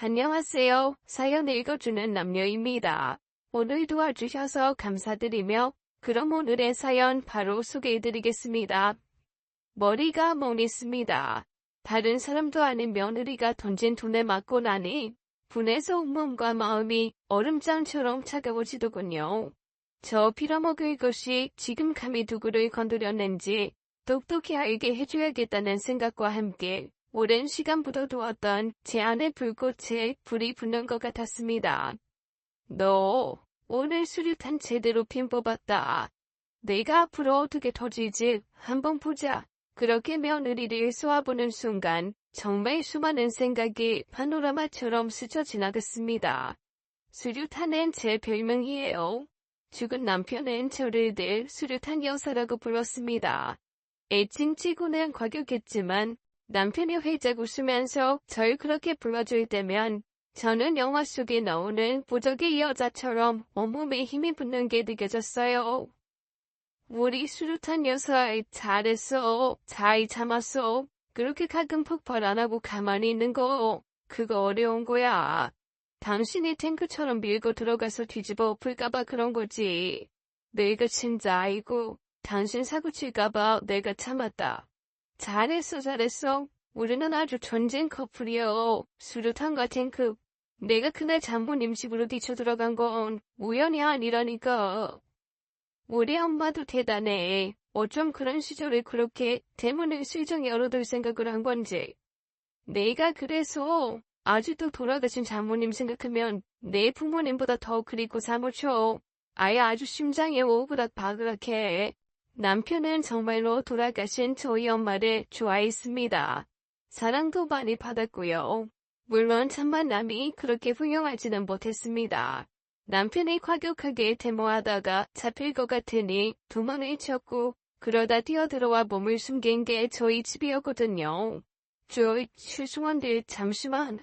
안녕하세요. 사연 읽어주는 남녀입니다. 오늘 도와주셔서 감사드리며 그럼 오늘의 사연 바로 소개해드리겠습니다. 머리가 멍했습니다. 다른 사람도 아닌 며느리가 던진 돈에 맞고 나니 분해서 온몸과 마음이 얼음장처럼 차가워지더군요. 저 빌어먹을 것이 지금 감히 누구를 건드렸는지 똑똑히 알게 해줘야겠다는 생각과 함께 오랜 시간 묻어두었던 제 안의 불꽃에 불이 붙는 것 같았습니다. 너 오늘 수류탄 제대로 핀 뽑았다. 내가 앞으로 어떻게 터질지 한번 보자. 그렇게 며느리를 쏘아보는 순간 정말 수많은 생각이 파노라마처럼 스쳐 지나갔습니다. 수류탄은 제 별명이에요. 죽은 남편은 저를 늘 수류탄 여사라고 불렀습니다. 애칭치고는 과격했지만 남편이 활짝 웃으면서 절 그렇게 불러줄 때면 저는 영화 속에 나오는 부적의 여자처럼 온몸에 힘이 붙는 게 느껴졌어요. 우리 수류탄 여사 잘했어. 잘 참았어. 그렇게 가끔 폭발 안 하고 가만히 있는 거 그거 어려운 거야. 당신이 탱크처럼 밀고 들어가서 뒤집어 엎을까봐 그런 거지. 내가 진짜 아이고 당신 사고 칠까봐 내가 참았다. 잘했어. 우리는 아주 전진 커플이요. 수류탄과 탱크. 내가 그날 장모님 집으로 뛰쳐들어간 건 우연이 아니라니까. 우리 엄마도 대단해. 어쩜 그런 시절에 그렇게 대문을 슬쩍 열어둘 생각을 한 건지. 내가 그래서 아직도 돌아가신 장모님 생각하면 내 부모님보다 더 그립고 사무쳐. 아예 아주 심장에 오그락바그락해. 남편은 정말로 돌아가신 저희 엄마를 좋아했습니다. 사랑도 많이 받았고요. 물론 참 만남이 그렇게 훌륭하지는 못했습니다. 남편이 과격하게 데모하다가 잡힐 것 같으니 도망을 쳤고 그러다 뛰어들어와 몸을 숨긴 게 저희 집이었거든요. 죄송한데 잠시만.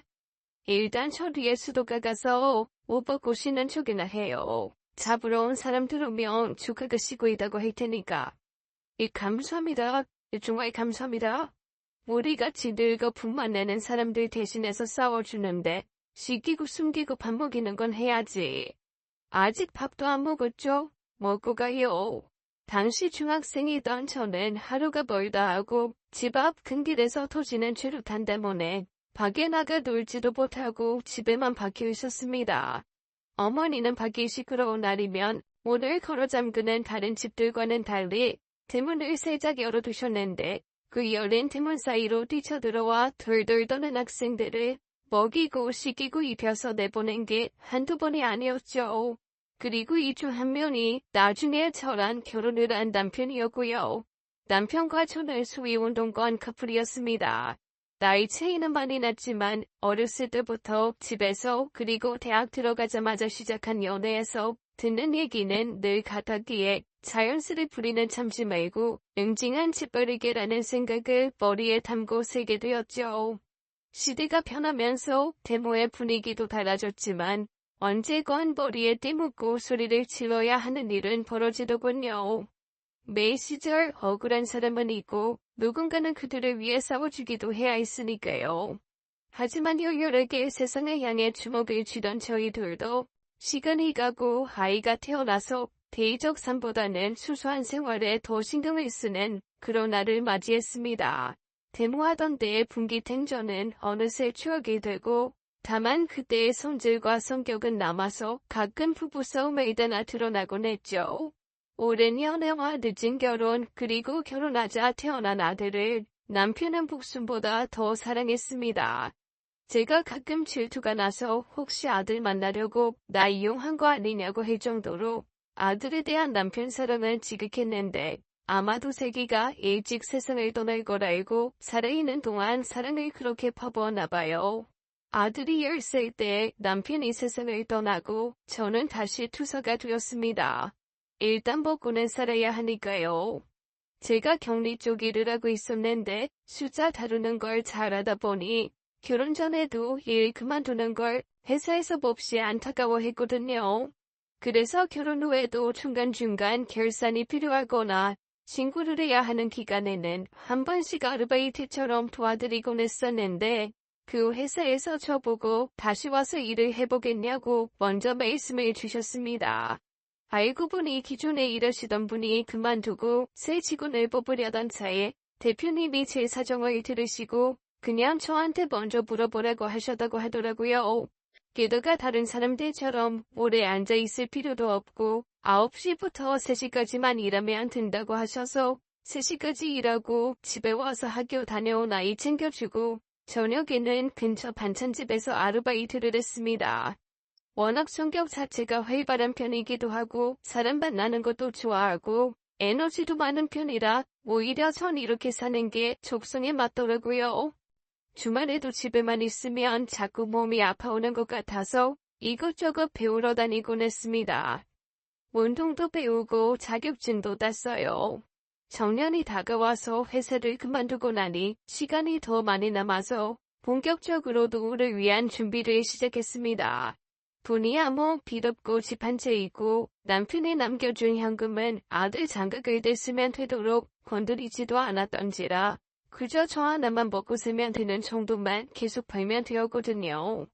일단 저 뒤에 수도가 가서 옷 벗고 쉬는 척이나 해요. 잡으러 온 사람들 오면 조카가 쉬고 있다고 할 테니까. 감사합니다. 정말 감사합니다. 우리 같이 늙어 분만 내는 사람들 대신해서 싸워주는데 시키고 숨기고 밥 먹이는 건 해야지. 아직 밥도 안 먹었죠? 먹고 가요. 당시 중학생이던 저는 하루가 멀다 하고 집 앞 큰 길에서 터지는 최루탄 때문에 밖에 나가 놀지도 못하고 집에만 박혀 있었습니다. 어머니는 밖이 시끄러운 날이면 문을 걸어 잠그는 다른 집들과는 달리 대문을 살짝 열어두셨는데 그 열린 대문 사이로 뛰쳐들어와 덜덜 떠는 학생들을 먹이고 씻기고 입혀서 내보낸 게 한두 번이 아니었죠. 그리고 이 중 한 명이 나중에 저랑 결혼을 한 남편이었고요. 남편과 저는 소위 운동권 커플이었습니다. 나이 차이는 많이 났지만 어렸을 때부터 집에서 그리고 대학 들어가자마자 시작한 연애에서 듣는 얘기는 늘 같았기에 자연스레 부리는 참지 말고 응징한 짓버리게라는 생각을 머리에 담고 살게 되었죠. 시대가 변하면서 데모의 분위기도 달라졌지만 언제건 머리에 띠묻고 소리를 질러야 하는 일은 벌어지더군요. 매 시절 억울한 사람은 있고 누군가는 그들을 위해 싸워주기도 해야 했으니까요. 하지만 열렬하게 세상을 향해 주먹을 쥐던 저희들도 시간이 가고 아이가 태어나서 대의적 삶보다는 수수한 생활에 더 신경을 쓰는 그런 날을 맞이했습니다. 데모하던 때의 분기탱전은 어느새 추억이 되고 다만 그때의 성질과 성격은 남아서 가끔 부부싸움에 일어나 드러나곤 했죠. 오랜 연애와 늦은 결혼 그리고 결혼하자 태어난 아들을 남편은 복순보다 더 사랑했습니다. 제가 가끔 질투가 나서 혹시 아들 만나려고 나 이용한 거 아니냐고 할 정도로 아들에 대한 남편 사랑은 지극했는데 아마도 세기가 일찍 세상을 떠날 걸 알고 살아있는 동안 사랑을 그렇게 퍼부었나 봐요. 아들이 10살 때 남편이 세상을 떠나고 저는 다시 투서가 되었습니다. 일단 먹고는 살아야 하니까요. 제가 격리 쪽 일을 하고 있었는데 숫자 다루는 걸 잘하다 보니 결혼 전에도 일 그만두는 걸 회사에서 몹시 안타까워했거든요. 그래서 결혼 후에도 중간중간 결산이 필요하거나 신고를 해야 하는 기간에는 한 번씩 아르바이트처럼 도와드리곤 했었는데 그 회사에서 저보고 다시 와서 일을 해보겠냐고 먼저 말씀을 주셨습니다. 알고 보니 기존에 일하시던 분이 그만두고 새 직원을 뽑으려던 차에 대표님이 제 사정을 들으시고 그냥 저한테 먼저 물어보라고 하셨다고 하더라고요. 게다가 다른 사람들처럼 오래 앉아 있을 필요도 없고 9시부터 3시까지만 일하면 된다고 하셔서 3시까지 일하고 집에 와서 학교 다녀온 아이 챙겨주고 저녁에는 근처 반찬집에서 아르바이트를 했습니다. 워낙 성격 자체가 활발한 편이기도 하고 사람 만나는 것도 좋아하고 에너지도 많은 편이라 오히려 전 이렇게 사는 게 적성에 맞더라고요. 주말에도 집에만 있으면 자꾸 몸이 아파오는 것 같아서 이것저것 배우러 다니곤 했습니다. 운동도 배우고 자격증도 땄어요. 정년이 다가와서 회사를 그만두고 나니 시간이 더 많이 남아서 본격적으로 노후를 위한 준비를 시작했습니다. 돈이야 뭐 빚 없고 집 한 채 있고 남편이 남겨준 현금은 아들 장가갈 때 쓰면 되도록 건드리지도 않았던지라 그저 저 하나만 먹고 쓰면 되는 정도만 계속 벌면 되었거든요.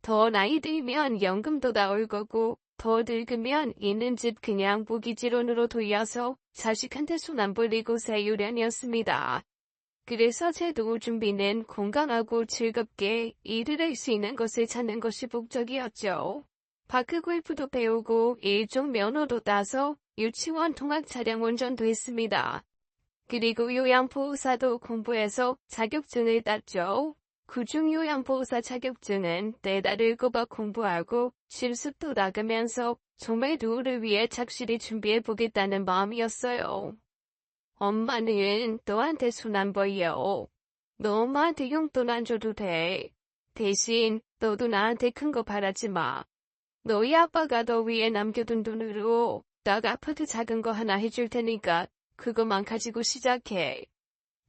더 나이 들면 연금도 나올 거고 더 늙으면 있는 집 그냥 무기지론으로 돌려서 자식한테 손 안 벌리고 살려련이었습니다. 그래서 제 노후 준비는 건강하고 즐겁게 일을 할 수 있는 것을 찾는 것이 목적이었죠. 바크골프도 배우고 일종 면허도 따서 유치원 통학 차량 운전도 했습니다. 그리고 요양보호사도 공부해서 자격증을 땄죠. 그중 요양보호사 자격증은 4달을 꼽아 공부하고 실습도 나가면서 정말 노후를 위해 착실히 준비해보겠다는 마음이었어요. 엄마는 너한테 손 안 벌려. 너 엄마한테 용돈 안 줘도 돼. 대신 너도 나한테 큰 거 바라지 마. 너희 아빠가 너 위에 남겨둔 돈으로 딱 아파트 작은 거 하나 해줄 테니까 그것만 가지고 시작해.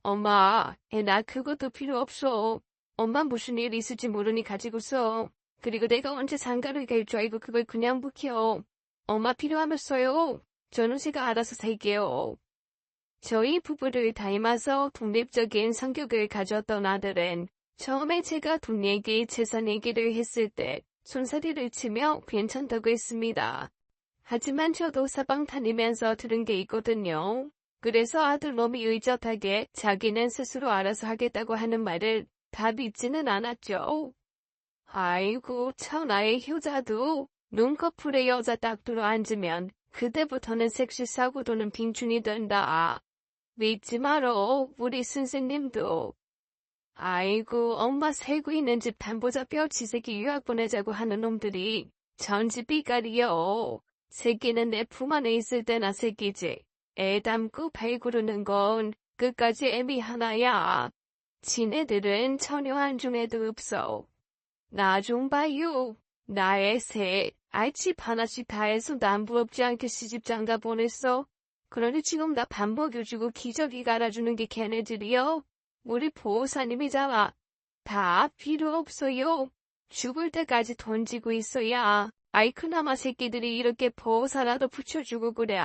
엄마, 나 그것도 필요 없어. 엄마 무슨 일 있을지 모르니 가지고 써. 그리고 내가 언제 장가를 갈 줄 알고 그걸 그냥 묵혀. 엄마 필요하면 써요. 저는 제가 알아서 살게요. 저희 부부를 닮아서 독립적인 성격을 가졌던 아들은 처음에 제가 돈 얘기, 재산 얘기를 했을 때 손사리를 치며 괜찮다고 했습니다. 하지만 저도 사방 다니면서 들은 게 있거든요. 그래서 아들놈이 의젓하게 자기는 스스로 알아서 하겠다고 하는 말을 다 믿지는 않았죠. 아이고, 천하의 효자도 눈꺼풀에 여자 딱 들어앉으면 그때부터는 섹시 사고도는 빙춘이 된다. 믿지 말어, 우리 선생님도. 아이고, 엄마 살고 있는 집 담보자 뼈치새끼 유학 보내자고 하는 놈들이 전집 삐까리여. 새끼는 내 품 안에 있을 때나 새끼지. 애 담고 발 구르는 건 끝까지 애미 하나야. 지네들은 처녀 한중에도 없어. 나 좀 봐요. 나의 셋, 알집 하나씩 다 해서 남부럽지 않게 시집장가 보냈어. 그러니 지금 나 밥 먹여주고 기저귀 갈아주는 게 걔네들이요. 우리 보호사님이잖아. 다 필요 없어요. 죽을 때까지 던지고 있어야. 아이 그나마 새끼들이 이렇게 보호사라도 붙여주고 그래.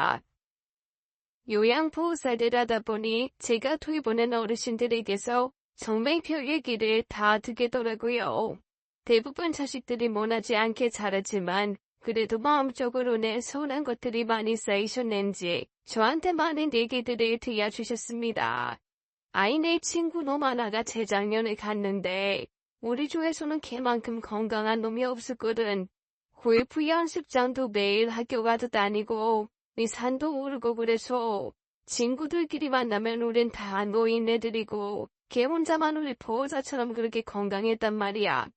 요양보호사들 하다 보니 제가 돌보는 어르신들에게서 정말 별 얘기를 다 듣겠더라고요. 대부분 자식들이 모나지 않게 자라지만 그래도 마음적으로는 서운한 것들이 많이 쌓이셨는지 저한테 많은 얘기들을 들려주셨습니다. 아이네 친구 놈 하나가 재작년에 갔는데 우리 조에서는 걔만큼 건강한 놈이 없었거든. 골프 연습장도 매일 학교 가도 다니고 네 산도 오르고 그래서 친구들끼리 만나면 우린 다 노인네들이고 걔 혼자만 우리 보호자처럼 그렇게 건강했단 말이야.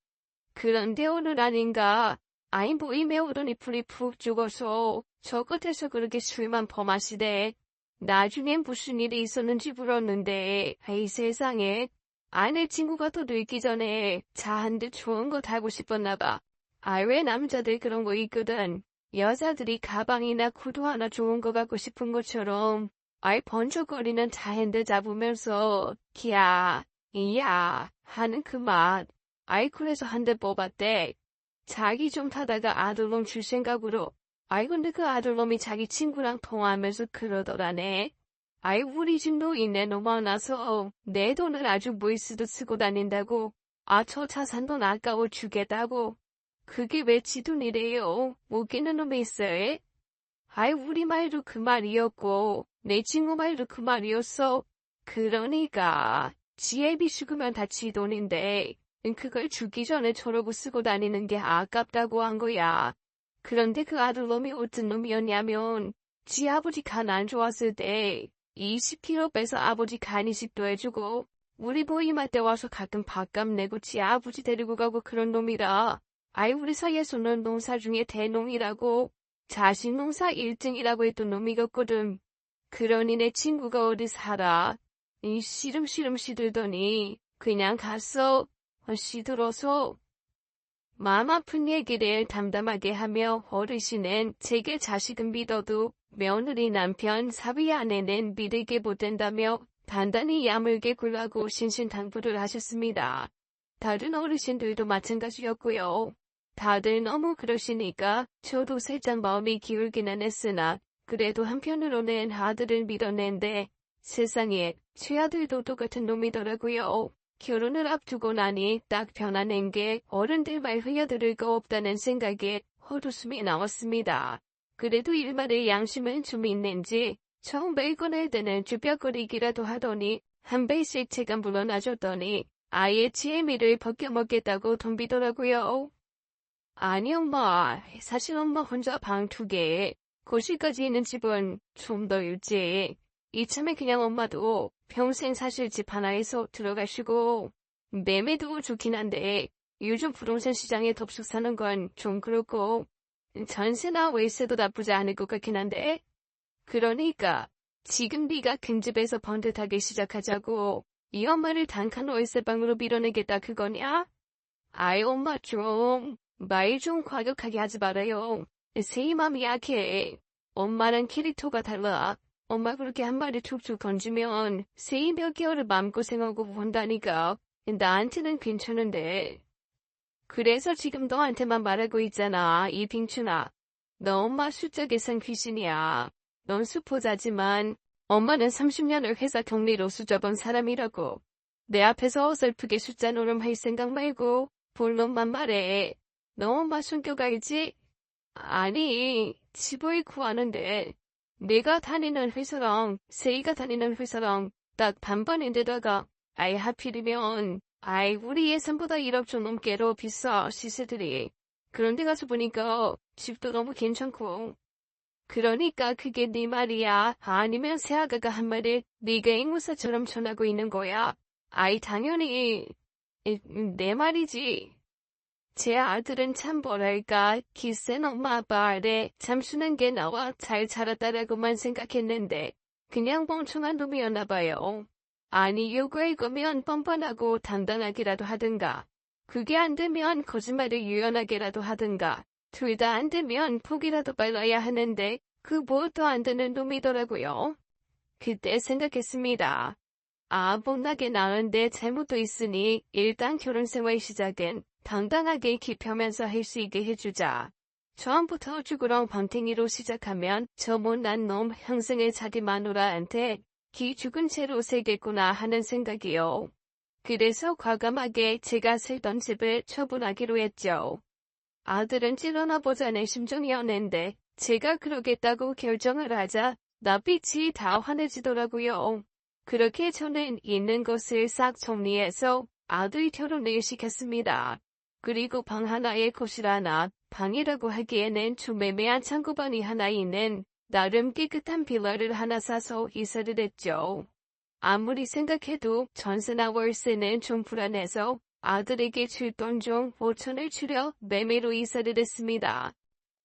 그런데 오늘 아닌가 아이 모임에 오더니 풀이 푹 죽어서 저 끝에서 그렇게 술만 퍼마시대. 나중엔 무슨 일이 있었는지 물었는데 에이 세상에 아내 친구가 또 늙기 전에 차 한 대 좋은 거 타고 싶었나 봐. 아이 왜 남자들 그런 거 있거든. 여자들이 가방이나 구두 하나 좋은 거 갖고 싶은 것처럼 아이 번쩍거리는 차 핸들 잡으면서 기야 이야 하는 그 맛. 아이 그래서 한 대 뽑았대. 자기 좀 타다가 아들놈 줄 생각으로. 아이 근데 그 아들놈이 자기 친구랑 통화하면서 그러더라네. 아이 우리 집 노인네 놈 많아서 내 돈을 아주 무이스도 쓰고 다닌다고. 아, 저 자산돈 아까워 죽겠다고. 그게 왜 지돈이래요? 웃기는 놈이 있어요? 아이, 우리 말도 그 말이었고, 내 친구 말도 그 말이었어. 그러니까, 지혜비 죽으면 다 지돈인데, 그걸 죽기 전에 저러고 쓰고 다니는 게 아깝다고 한 거야. 그런데 그 아들놈이 어떤 놈이었냐면, 지 아버지 간 안 좋았을 때, 20kg 빼서 아버지 간 이식도 해주고, 우리 보이마 때 와서 가끔 밥값 내고 지 아버지 데리고 가고 그런 놈이라. 아이, 우리 사이에서는 농사 중에 대농이라고, 자식 농사 1등이라고 했던 놈이었거든. 그러니 내 친구가 어디 살아. 이 시름시름 시들더니 그냥 갔어. 시들어서. 마음 아픈 얘기를 담담하게 하며 어르신은 제게 자식은 믿어도 며느리 남편 사위 아내는 믿을게 못된다며 단단히 야물게 굴라고 신신당부를 하셨습니다. 다른 어르신들도 마찬가지였고요. 다들 너무 그러시니까 저도 살짝 마음이 기울기는 했으나 그래도 한편으로는 아들을 믿어낸데 세상에 최아들도 똑같은 놈이더라고요. 결혼을 앞두고 나니 딱 변화낸 게 어른들 말 흘려들을 거 없다는 생각에 헛웃음이 나왔습니다. 그래도 일말의 양심은 좀 있는지 처음 매일 꺼낼 때는 주뼛거리기라도 하더니 한 배씩 제가 물어놔줬더니 아예 지혜미를 벗겨먹겠다고 덤비더라고요. 아니 엄마, 사실 엄마 혼자 방 2개, 거실까지 있는 집은 좀 더 일찍. 이참에 그냥 엄마도 평생 사실 집 하나에서 들어가시고 매매도 좋긴 한데 요즘 부동산 시장에 덥석 사는 건 좀 그렇고 전세나 월세도 나쁘지 않을 것 같긴 한데 그러니까 지금 네가 큰 집에서 번듯하게 시작하자고 이 엄마를 단칸 월세방으로 밀어내겠다 그거냐? 아이 엄마 좀 말 좀 과격하게 하지 말아요. 세이 맘이 약해. 엄마랑 캐릭터가 달라. 엄마 그렇게 한 마리 툭툭 던지면 세이 몇 개월을 마음고생하고 본다니까. 나한테는 괜찮은데. 그래서 지금 너한테만 말하고 있잖아, 이 빙춘아. 너 엄마 숫자 계산 귀신이야. 넌 수포자지만 엄마는 30년을 회사 경리로 숫자본 사람이라고. 내 앞에서 어설프게 숫자 노름할 생각 말고 본론만 말해. 너 엄마 성격 알지? 아니, 집을 구하는데 내가 다니는 회사랑 세이가 다니는 회사랑 딱 반반인데다가 아이 하필이면 아이 우리 예산보다 1억 좀 넘게로 비싸 시세들이. 그런데 가서 보니까 집도 너무 괜찮고. 그러니까 그게 네 말이야. 아니면 새아가가 한 말을 네가 앵무새처럼 전하고 있는 거야. 아이 당연히 내 말이지. 제 아들은 참 뭐랄까 기센 엄마 아빠 아래 잠수는 게 나와 잘 자랐다라고만 생각했는데 그냥 멍청한 놈이었나 봐요. 아니 요구할 거면 뻔뻔하고 당당하게라도 하든가. 그게 안 되면 거짓말을 유연하게라도 하든가. 둘 다 안 되면 포기라도 빨라야 하는데 그 무엇도 안 되는 놈이더라고요. 그때 생각했습니다. 아 못나게 나은데 잘못도 있으니 일단 결혼생활 시작은 당당하게 기펴면서 할 수 있게 해주자. 처음부터 죽으렁 방탱이로 시작하면 저 못난 놈 형생을 자기 마누라한테 기 죽은 채로 새겠구나 하는 생각이요. 그래서 과감하게 제가 살던 집을 처분하기로 했죠. 아들은 찔러나 보자는 심정이었는데 제가 그러겠다고 결정을 하자 낯빛이 다 환해지더라고요. 그렇게 저는 있는 것을 싹 정리해서 아들 결혼을 시켰습니다. 그리고 방 하나에 거실 하나, 방이라고 하기에는 좀 애매한 창고방이 하나 있는 나름 깨끗한 빌라를 하나 사서 이사를 했죠. 아무리 생각해도 전세나 월세는 좀 불안해서 아들에게 줄 돈 중 5천을 추려 매매로 이사를 했습니다.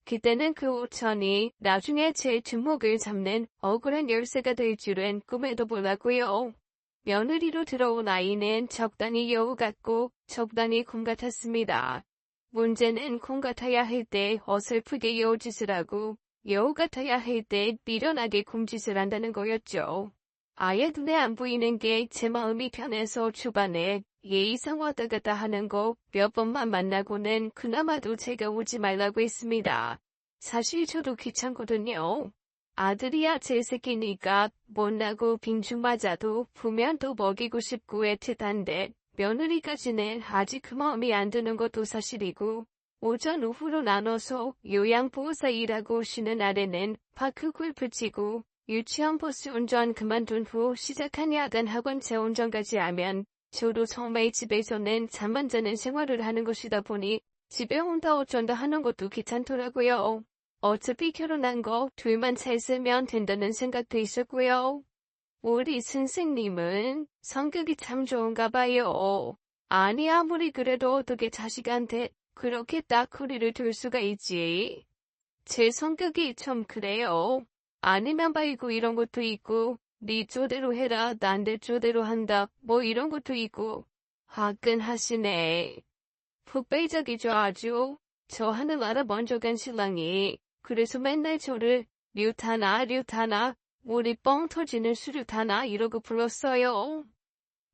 그때는 그 5천이 나중에 제 주목을 잡는 억울한 열쇠가 될 줄은 꿈에도 몰랐고요. 며느리로 들어온 아이는 적당히 여우 같고 적당히 곰 같았습니다. 문제는 곰 같아야 할 때 어설프게 여우짓을 하고 여우 같아야 할 때 미련하게 곰짓을 한다는 거였죠. 아예 눈에 안 보이는 게 제 마음이 편해서 초반에 예의상 왔다 갔다 하는 거 몇 번만 만나고는 그나마도 제가 오지 말라고 했습니다. 사실 저도 귀찮거든요. 아들이야 제 새끼니까 못나고 빙중 맞아도 보면 또 먹이고 싶고 애틋한데 며느리까지는 아직 그 마음이 안 드는 것도 사실이고 오전 오후로 나눠서 요양보호사 일하고 쉬는 날에는 파크 골프 치고 유치원 버스 운전 그만둔 후 시작한 야간 학원 재운전까지 하면 저도 처음에 집에서는 잠만 자는 생활을 하는 것이다 보니 집에 혼자 어쩐다 하는 것도 귀찮더라고요. 어차피 결혼한 거 둘만 잘 쓰면 된다는 생각도 있었고요. 우리 선생님은 성격이 참 좋은가 봐요. 아니 아무리 그래도 어떻게 자식한테 그렇게 딱 거리를 둘 수가 있지. 제 성격이 좀 그래요. 아니면 바이고 이런 것도 있고 네 조대로 해라 난 내 조대로 한다 뭐 이런 것도 있고 화끈하시네. 푹배적이죠 아주. 저 하늘나라 먼저 간 신랑이 그래서 맨날 저를 류타나 우리 뻥 터지는 수류타나 이러고 불렀어요.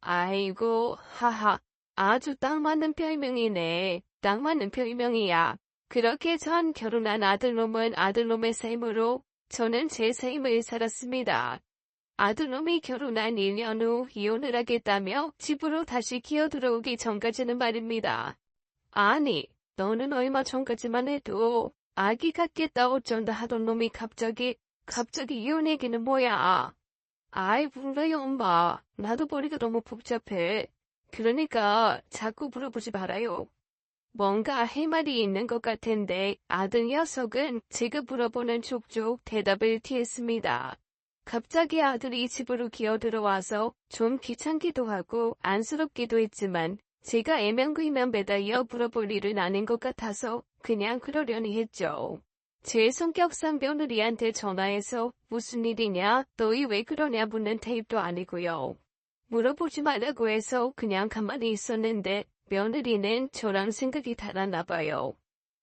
아이고 하하 아주 딱 맞는 별명이네. 딱 맞는 별명이야. 그렇게 전 결혼한 아들놈은 아들놈의 삶으로 저는 제 삶을 살았습니다. 아들놈이 결혼한 1년 후 이혼을 하겠다며 집으로 다시 기어들어오기 전까지는 말입니다. 아니, 너는 얼마 전까지만 해도 아기 갖겠다 어쩐다 하던 놈이 갑자기 이혼 얘기는 뭐야? 아이 몰라요 엄마. 나도 머리가 너무 복잡해. 그러니까 자꾸 물어보지 말아요. 뭔가 할 말이 있는 것 같은데 아들 녀석은 제가 물어보는 족족 대답을 피했습니다. 갑자기 아들이 집으로 기어들어와서 좀 귀찮기도 하고 안쓰럽기도 했지만 제가 애명구이면 매달려 물어볼 일은 아닌 것 같아서 그냥 그러려니 했죠. 제 성격상 며느리한테 전화해서 무슨 일이냐, 너희 왜 그러냐 묻는 타입도 아니고요. 물어보지 말라고 해서 그냥 가만히 있었는데 며느리는 저랑 생각이 달랐나 봐요.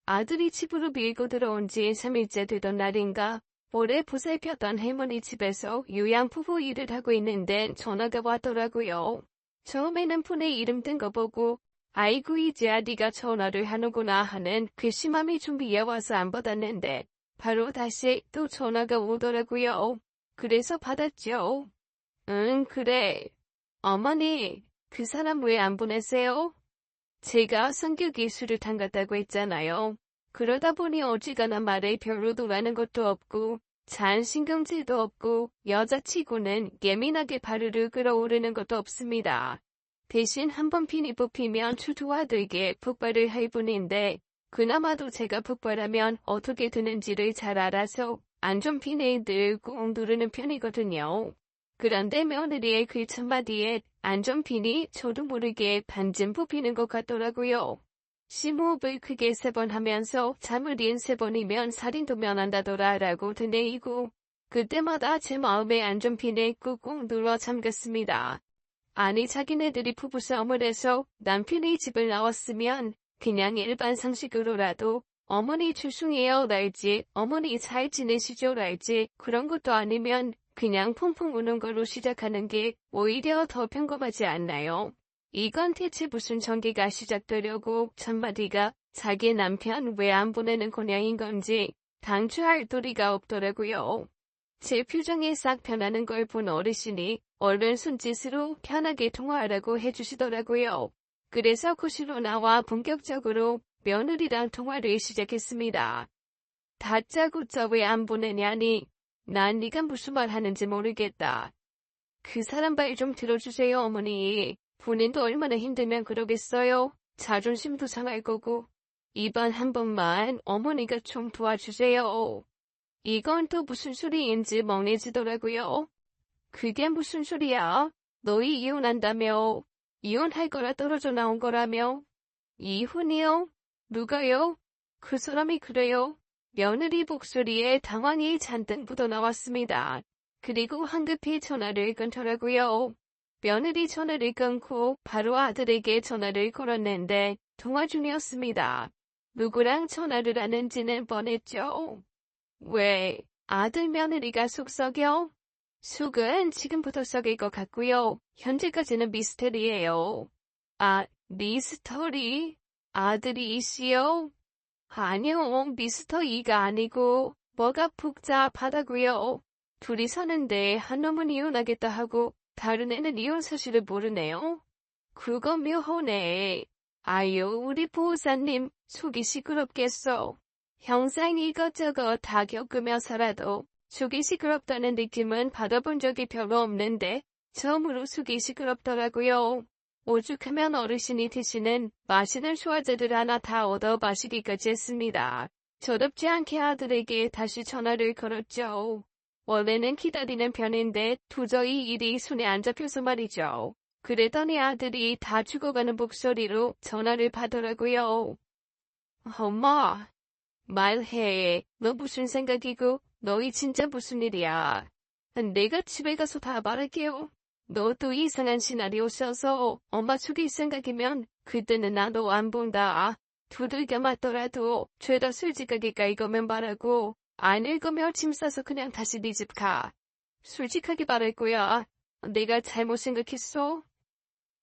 아들이 집으로 밀고 들어온 지 3일째 되던 날인가 오래 보살폈던 할머니 집에서 요양부부 일을 하고 있는데 전화가 왔더라고요. 처음에는 폰에 이름 뜬 거 보고 아이고 이제야 네가 전화를 하는구나 하는 괘씸함이 준비해 와서 안 받았는데 바로 다시 또 전화가 오더라고요. 그래서 받았죠. 응 그래. 어머니 그 사람 왜 안 보내세요? 제가 성격이 수류탄 같다고 했잖아요. 그러다 보니 어지간한 말에 별로 돌아는 것도 없고 잔신경질도 없고 여자치고는 예민하게 바르르 끓어오르는 것도 없습니다. 대신 한번 핀이 뽑히면 추투와들게 폭발을 할 뿐인데 그나마도 제가 폭발하면 어떻게 되는지를 잘 알아서 안 좋은 핀에 늘 꾹 누르는 편이거든요. 그런데 며느리의 그 첫마디에 안 좋은 핀이 저도 모르게 반쯤 뽑히는 것 같더라고요. 심호흡을 크게 3번 하면서 잠을 이은 3번이면 살인도 면한다더라 라고 되뇌이고 그때마다 제 마음에 안 좋은 핀에 꾹꾹 눌러 잠갔습니다. 아니 자기네들이 부부싸움을 해서 남편이 집을 나왔으면 그냥 일반 상식으로라도 어머니 죄송해요 랄지 어머니 잘 지내시죠 랄지 그런 것도 아니면 그냥 펑펑 우는 걸로 시작하는 게 오히려 더 평범하지 않나요? 이건 대체 무슨 전개가 시작되려고 첫마디가 자기 남편 왜 안 보내는 거냐인 건지 당초할 도리가 없더라고요. 제 표정이 싹 변하는 걸 본 어르신이 얼른 손짓으로 편하게 통화하라고 해주시더라고요. 그래서 거실로 나와 본격적으로 며느리랑 통화를 시작했습니다. 다짜고짜 왜 안 보내냐니 난 네가 무슨 말 하는지 모르겠다. 그 사람 말 좀 들어주세요 어머니. 본인도 얼마나 힘들면 그러겠어요. 자존심도 상할 거고. 이번 한 번만 어머니가 좀 도와주세요. 이건 또 무슨 소리인지 멍해지더라고요. 그게 무슨 소리야? 너희 이혼한다며. 이혼할 거라 떨어져 나온 거라며. 이혼이요? 누가요? 그 사람이 그래요. 며느리 목소리에 당황이 잔뜩 묻어나왔습니다. 그리고 황급히 전화를 끊더라고요. 며느리 전화를 끊고 바로 아들에게 전화를 걸었는데 통화 중이었습니다. 누구랑 전화를 하는지는 뻔했죠. 왜? 아들 며느리가 속 썩여? 속은 지금부터 썩일 것 같고요. 현재까지는 미스터리예요. 아, 미스터리? 아들이 있어요? 아니요, 미스터 2가 아니고 뭐가 복잡하다고요. 둘이 사는데 한 놈은 이혼하겠다 하고 다른 애는 이혼 사실을 모르네요. 그거 묘하네. 아유, 우리 보호사님, 속이 시끄럽겠어. 평생 이것저것 다 겪으면서라도 속이 시끄럽다는 느낌은 받아본 적이 별로 없는데 처음으로 속이 시끄럽더라고요. 오죽하면 어르신이 드시는 맛있는 소화제들 하나 다 얻어 마시기까지 했습니다. 저답지 않게 아들에게 다시 전화를 걸었죠. 원래는 기다리는 편인데 도저히 일이 손에 안 잡혀서 말이죠. 그랬더니 아들이 다 죽어가는 목소리로 전화를 받더라고요. 엄마, 말해. 너 무슨 생각이고, 너희 진짜 무슨 일이야. 내가 집에 가서 다 말할게요. 너도 이상한 시나리오 써서 엄마 죽일 생각이면 그때는 나도 안 본다. 두들겨 맞더라도 죄다 솔직하게 깔거면 말하고 안 읽으면 짐 싸서 그냥 다시 네 집 가. 솔직하게 말할 거야. 내가 잘못 생각했어?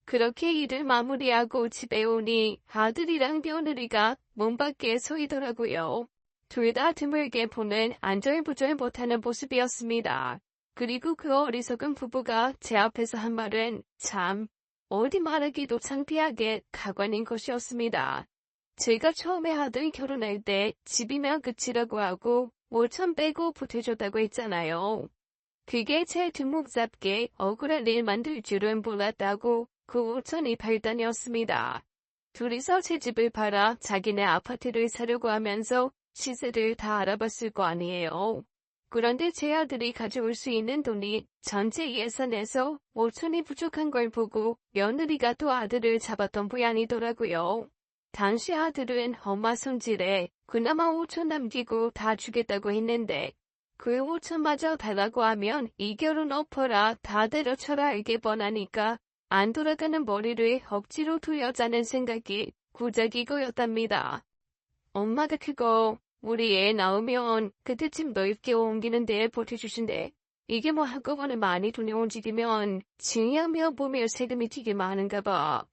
그렇게 일을 마무리하고 집에 오니 아들이랑 며느리가 문 밖에 서 있더라고요. 둘 다 드물게 보는 안절부절 못하는 모습이었습니다. 그리고 그 어리석은 부부가 제 앞에서 한 말은 참 어디 말하기도 창피하게 가관인 것이었습니다. 제가 처음에 아들 결혼할 때 집이면 끝이라고 하고 5천 빼고 보태줬다고 했잖아요. 그게 제 뒷목 잡게 억울한 일 만들 줄은 몰랐다고 그 5천이 발단이었습니다. 둘이서 제 집을 팔아 자기네 아파트를 사려고 하면서 시세를 다 알아봤을 거 아니에요. 그런데 제 아들이 가져올 수 있는 돈이 전체 예산에서 5천이 부족한 걸 보고 며느리가 또 아들을 잡았던 모양이더라고요. 당시 아들은 엄마 손질에 그나마 5천 남기고 다 주겠다고 했는데 그 5천마저 달라고 하면 이 결혼 엎어라 다 때려쳐라 알게 뻔하니까 안 돌아가는 머리를 억지로 두려자는 생각이 고작이고였답니다. 엄마가 그거 우리 애 낳으면 그때쯤 넓게 옮기는 데에 보태주신대. 이게 뭐 한꺼번에 많이 돈이 움직이면 증여며 보며 세금이 되게 많은가 봐.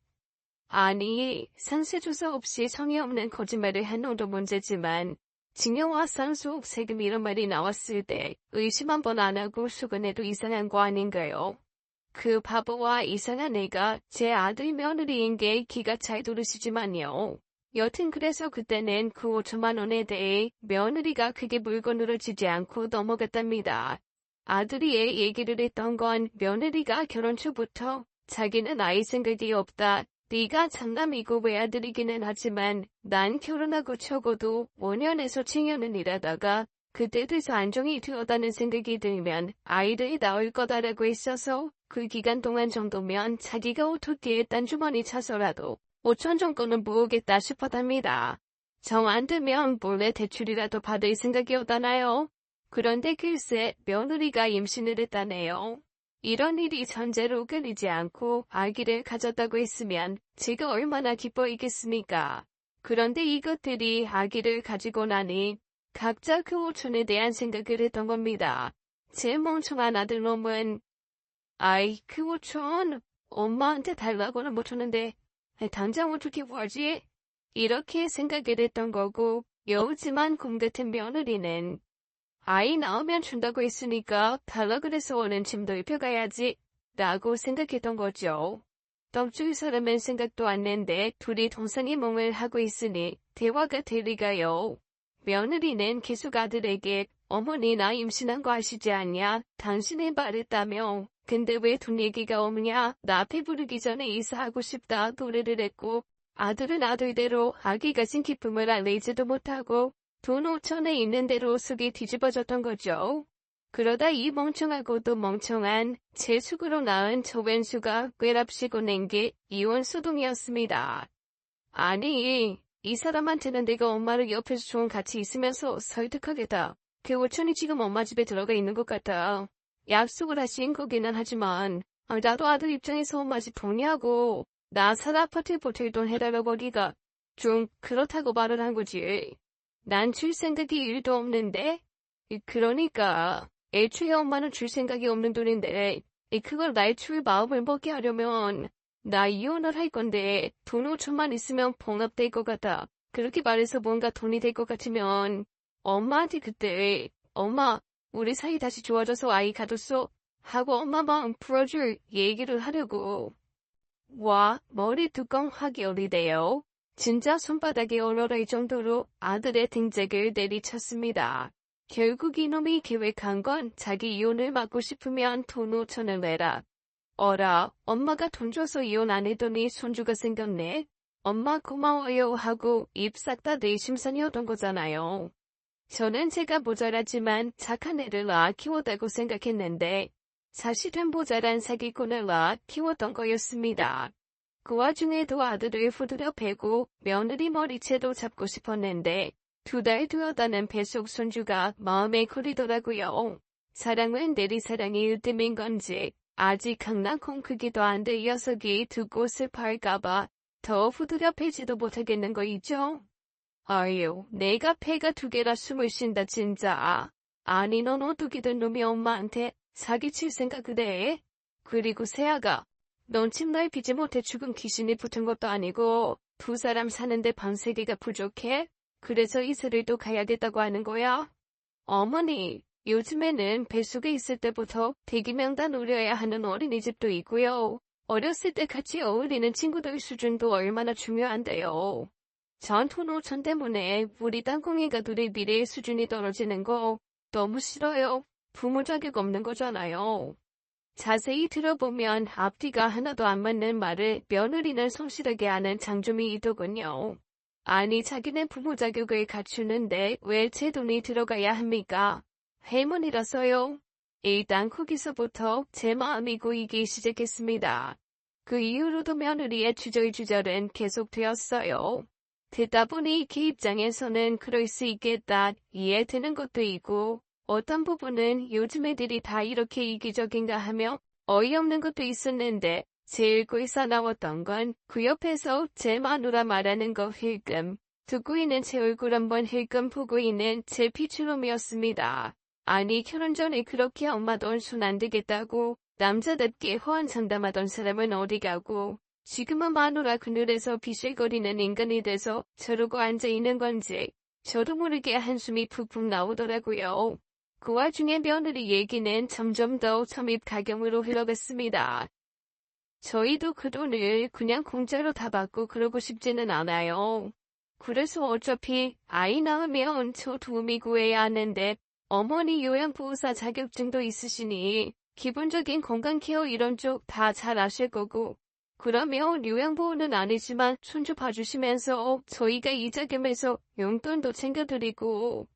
아니, 상세조사 없이 성의 없는 거짓말을 한 놈도 문제지만 증여와 상속 세금 이런 말이 나왔을 때 의심 한 번 안 하고 수근해도 이상한 거 아닌가요? 그 바보와 이상한 애가 제 아들 며느리인 게 기가 잘 도르시지만요. 여튼 그래서 그때는 그 5천만 원에 대해 며느리가 크게 물건으로 지지 않고 넘어갔답니다. 아들이 애 얘기를 했던 건 며느리가 결혼 초부터 자기는 아이 생각이 없다. 네가 장남이고 외아들이기는 하지만 난 결혼하고 적어도 5년에서 7년은 일하다가 그때 돼서 안정이 되었다는 생각이 들면 아이들이 나올 거다라고 했어서 그 기간 동안 정도면 자기가 어떻게 딴 주머니 차서라도 5천 정도는 모으겠다 싶었답니다. 정 안 되면 몰래 대출이라도 받을 생각이었다나요? 그런데 글쎄 며느리가 임신을 했다네요. 이런 일이 전제로 끊이지 않고 아기를 가졌다고 했으면 제가 얼마나 기뻐이겠습니까? 그런데 이것들이 아기를 가지고 나니 각자 그 5천에 대한 생각을 했던 겁니다. 제 멍청한 아들놈은 아이 그 5천 엄마한테 달라고는 못하는데 당장 어떻게 구하지? 이렇게 생각을 했던 거고 여우지만 곰 같은 며느리는 아이 낳으면 준다고 했으니까 달라 그래서 오는 짐도 입혀가야지 라고 생각했던 거죠. 떡주의 사람은 생각도 안 낸데 둘이 동상이 몽을 하고 있으니 대화가 될 리가요. 며느리는 계속 아들에게 어머니 나 임신한 거 아시지 않냐? 당신이 말했다며. 근데 왜 돈 얘기가 없냐? 나 배부르기 전에 이사하고 싶다 노래를 했고 아들은 아들대로 아기 가진 기쁨을 알리지도 못하고 돈 5천에 있는 대로 속이 뒤집어졌던 거죠. 그러다 이 멍청하고도 멍청한 제 숙으로 낳은 저 왼수가 꿰랍시고 낸 게 이혼 소동이었습니다. 아니 이 사람한테는 내가 엄마를 옆에서 좀 같이 있으면서 설득하겠다. 그 5천이 지금 엄마 집에 들어가 있는 것 같아. 약속을 하신 거기는 하지만 나도 아들 입장에서 엄마 집 동의하고 나 산 아파트 보탤 돈 해달라고 하기가 좀 그렇다고 말을 한 거지. 난 줄 생각이 1도 없는데? 그러니까 애초에 엄마는 줄 생각이 없는 돈인데 그걸 날 줄 마음을 먹게 하려면 나 이혼을 할 건데 돈 5천만 있으면 봉합될 것 같아. 그렇게 말해서 뭔가 돈이 될 것 같으면 엄마한테 그때 엄마 우리 사이 다시 좋아져서 아이 가뒀어 하고 엄마 마음 풀어줄 얘기를 하려고. 와, 머리 뚜껑 확 열리대요. 진짜 손바닥이 얼얼할 정도로 아들의 등짝을 내리쳤습니다. 결국 이놈이 계획한 건 자기 이혼을 막고 싶으면 돈 5천을 내라. 어라, 엄마가 돈 줘서 이혼 안 했더니 손주가 생겼네. 엄마 고마워요 하고 입 싹 다 내심산이었던 거잖아요. 저는 제가 모자라지만 착한 애를 낳아 키웠다고 생각했는데 사실은 모자란 사기꾼을 낳아 키웠던 거였습니다. 그 와중에도 아들을 후드려 패고 며느리 머리채도 잡고 싶었는데 2달 되었다는 뱃속 손주가 마음에 걸리더라고요. 사랑은 내리사랑이 으뜸인 건지 아직 강낭콩 크기도 안 된 녀석이 두 곳을 팔까봐 더 후드려 패지도 못하겠는 거 있죠? 아유, 내가 패가 2개라 숨을 쉰다 진짜. 아니 넌 어떻게 된 놈이 엄마한테 사기칠 생각을 해? 그리고 세아가 넌 집 넓히지 못해 죽은 귀신이 붙은 것도 아니고 2사람 사는데 방 3개가 부족해? 그래서 이사를 또 가야겠다고 하는 거야? 어머니, 요즘에는 뱃속에 있을 때부터 대기명단 우려야 하는 어린이집도 있고요. 어렸을 때 같이 어울리는 친구들 수준도 얼마나 중요한데요. 전 돈 5천 때문에 우리 땅콩이가 둘의 미래의 수준이 떨어지는 거 너무 싫어요. 부모 자격 없는 거잖아요. 자세히 들어보면 앞뒤가 하나도 안 맞는 말을 며느리는 성실하게 하는 장점이 있더군요. 아니 자기네 부모 자격을 갖추는데 왜 제 돈이 들어가야 합니까? 할머니라서요. 일단 거기서부터 제 마음이 고이기 시작했습니다. 그 이후로도 며느리의 주절주절은 계속되었어요. 듣다 보니 그 입장에서는 그럴 수 있겠다 이해되는 것도 있고 어떤 부분은 요즘 애들이 다 이렇게 이기적인가 하며 어이없는 것도 있었는데 제일 꼴사 나왔던 건 그 옆에서 제 마누라 말하는 거 힐끔 듣고 있는 제 얼굴 한번 힐끔 보고 있는 제 피추놈이었습니다. 아니 결혼 전에 그렇게 엄마 돈 손 안 되겠다고 남자답게 호언 상담하던 사람은 어디 가고 지금은 마누라 그늘에서 비실거리는 인간이 돼서 저러고 앉아있는 건지 저도 모르게 한숨이 푹푹 나오더라고요. 그 와중에 며느리 얘기는 점점 더 점입가경으로 흘러갔습니다. 저희도 그 돈을 그냥 공짜로 다 받고 그러고 싶지는 않아요. 그래서 어차피 아이 낳으면 저 도우미 구해야 하는데 어머니 요양보호사 자격증도 있으시니 기본적인 건강케어 이런 쪽 다 잘 아실 거고 그러면 요양보호는 아니지만 손주 봐주시면서 저희가 이자금에서 용돈도 챙겨드리고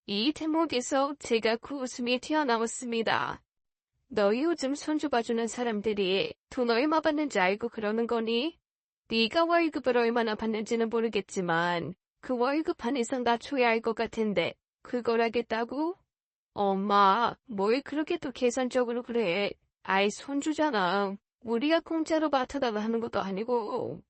이 대목에서 제가 그 웃음이 튀어나왔습니다. 너 요즘 손주 봐주는 사람들이 돈 얼마 받는지 알고 그러는 거니? 네가 월급을 얼마나 받는지는 모르겠지만 그 월급 반 이상 낮춰야 할 것 같은데 그걸 하겠다고? 엄마, 뭘 그렇게 또 계산적으로 그래. 아이 손주잖아. 우리가 공짜로 맡아달라 하는 것도 아니고.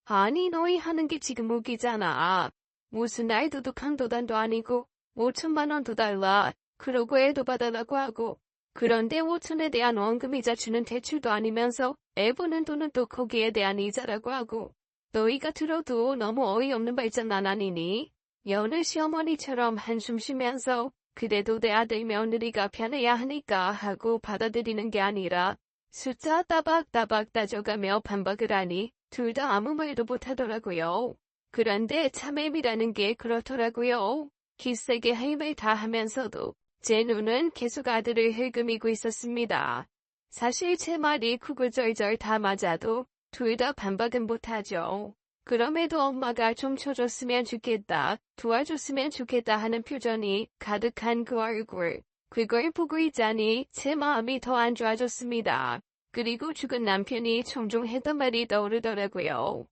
아니 너희 하는 게 지금 웃기잖아. 무슨 나이 도둑한 도단도 아니고 5천만 원도 달라. 그러고 애도 받아라고 하고. 그런데 5천에 대한 원금이자 주는 대출도 아니면서 애 보는 돈은 또 거기에 대한 이자라고 하고. 너희가 들어도 너무 어이없는 발전 안 아니니? 여느 시어머니처럼 한숨 쉬면서 그래도 내 아들 며느리가 편해야 하니까 하고 받아들이는 게 아니라 숫자 따박따박 따져가며 반박을 하니 둘 다 아무 말도 못하더라고요. 그런데 참애미라는 게 그렇더라고요. 기세게 할 말 다 하면서도 제 눈은 계속 아들을 흘금이고 있었습니다. 사실 제 말이 구구절절 다 맞아도 둘 다 반박은 못하죠. 그럼에도 엄마가 좀 쳐줬으면 좋겠다, 도와줬으면 좋겠다 하는 표정이 가득한 그 얼굴. 그걸 보고 있자니 제 마음이 더 안 좋아졌습니다. 그리고 죽은 남편이 종종 했던 말이 떠오르더라고요.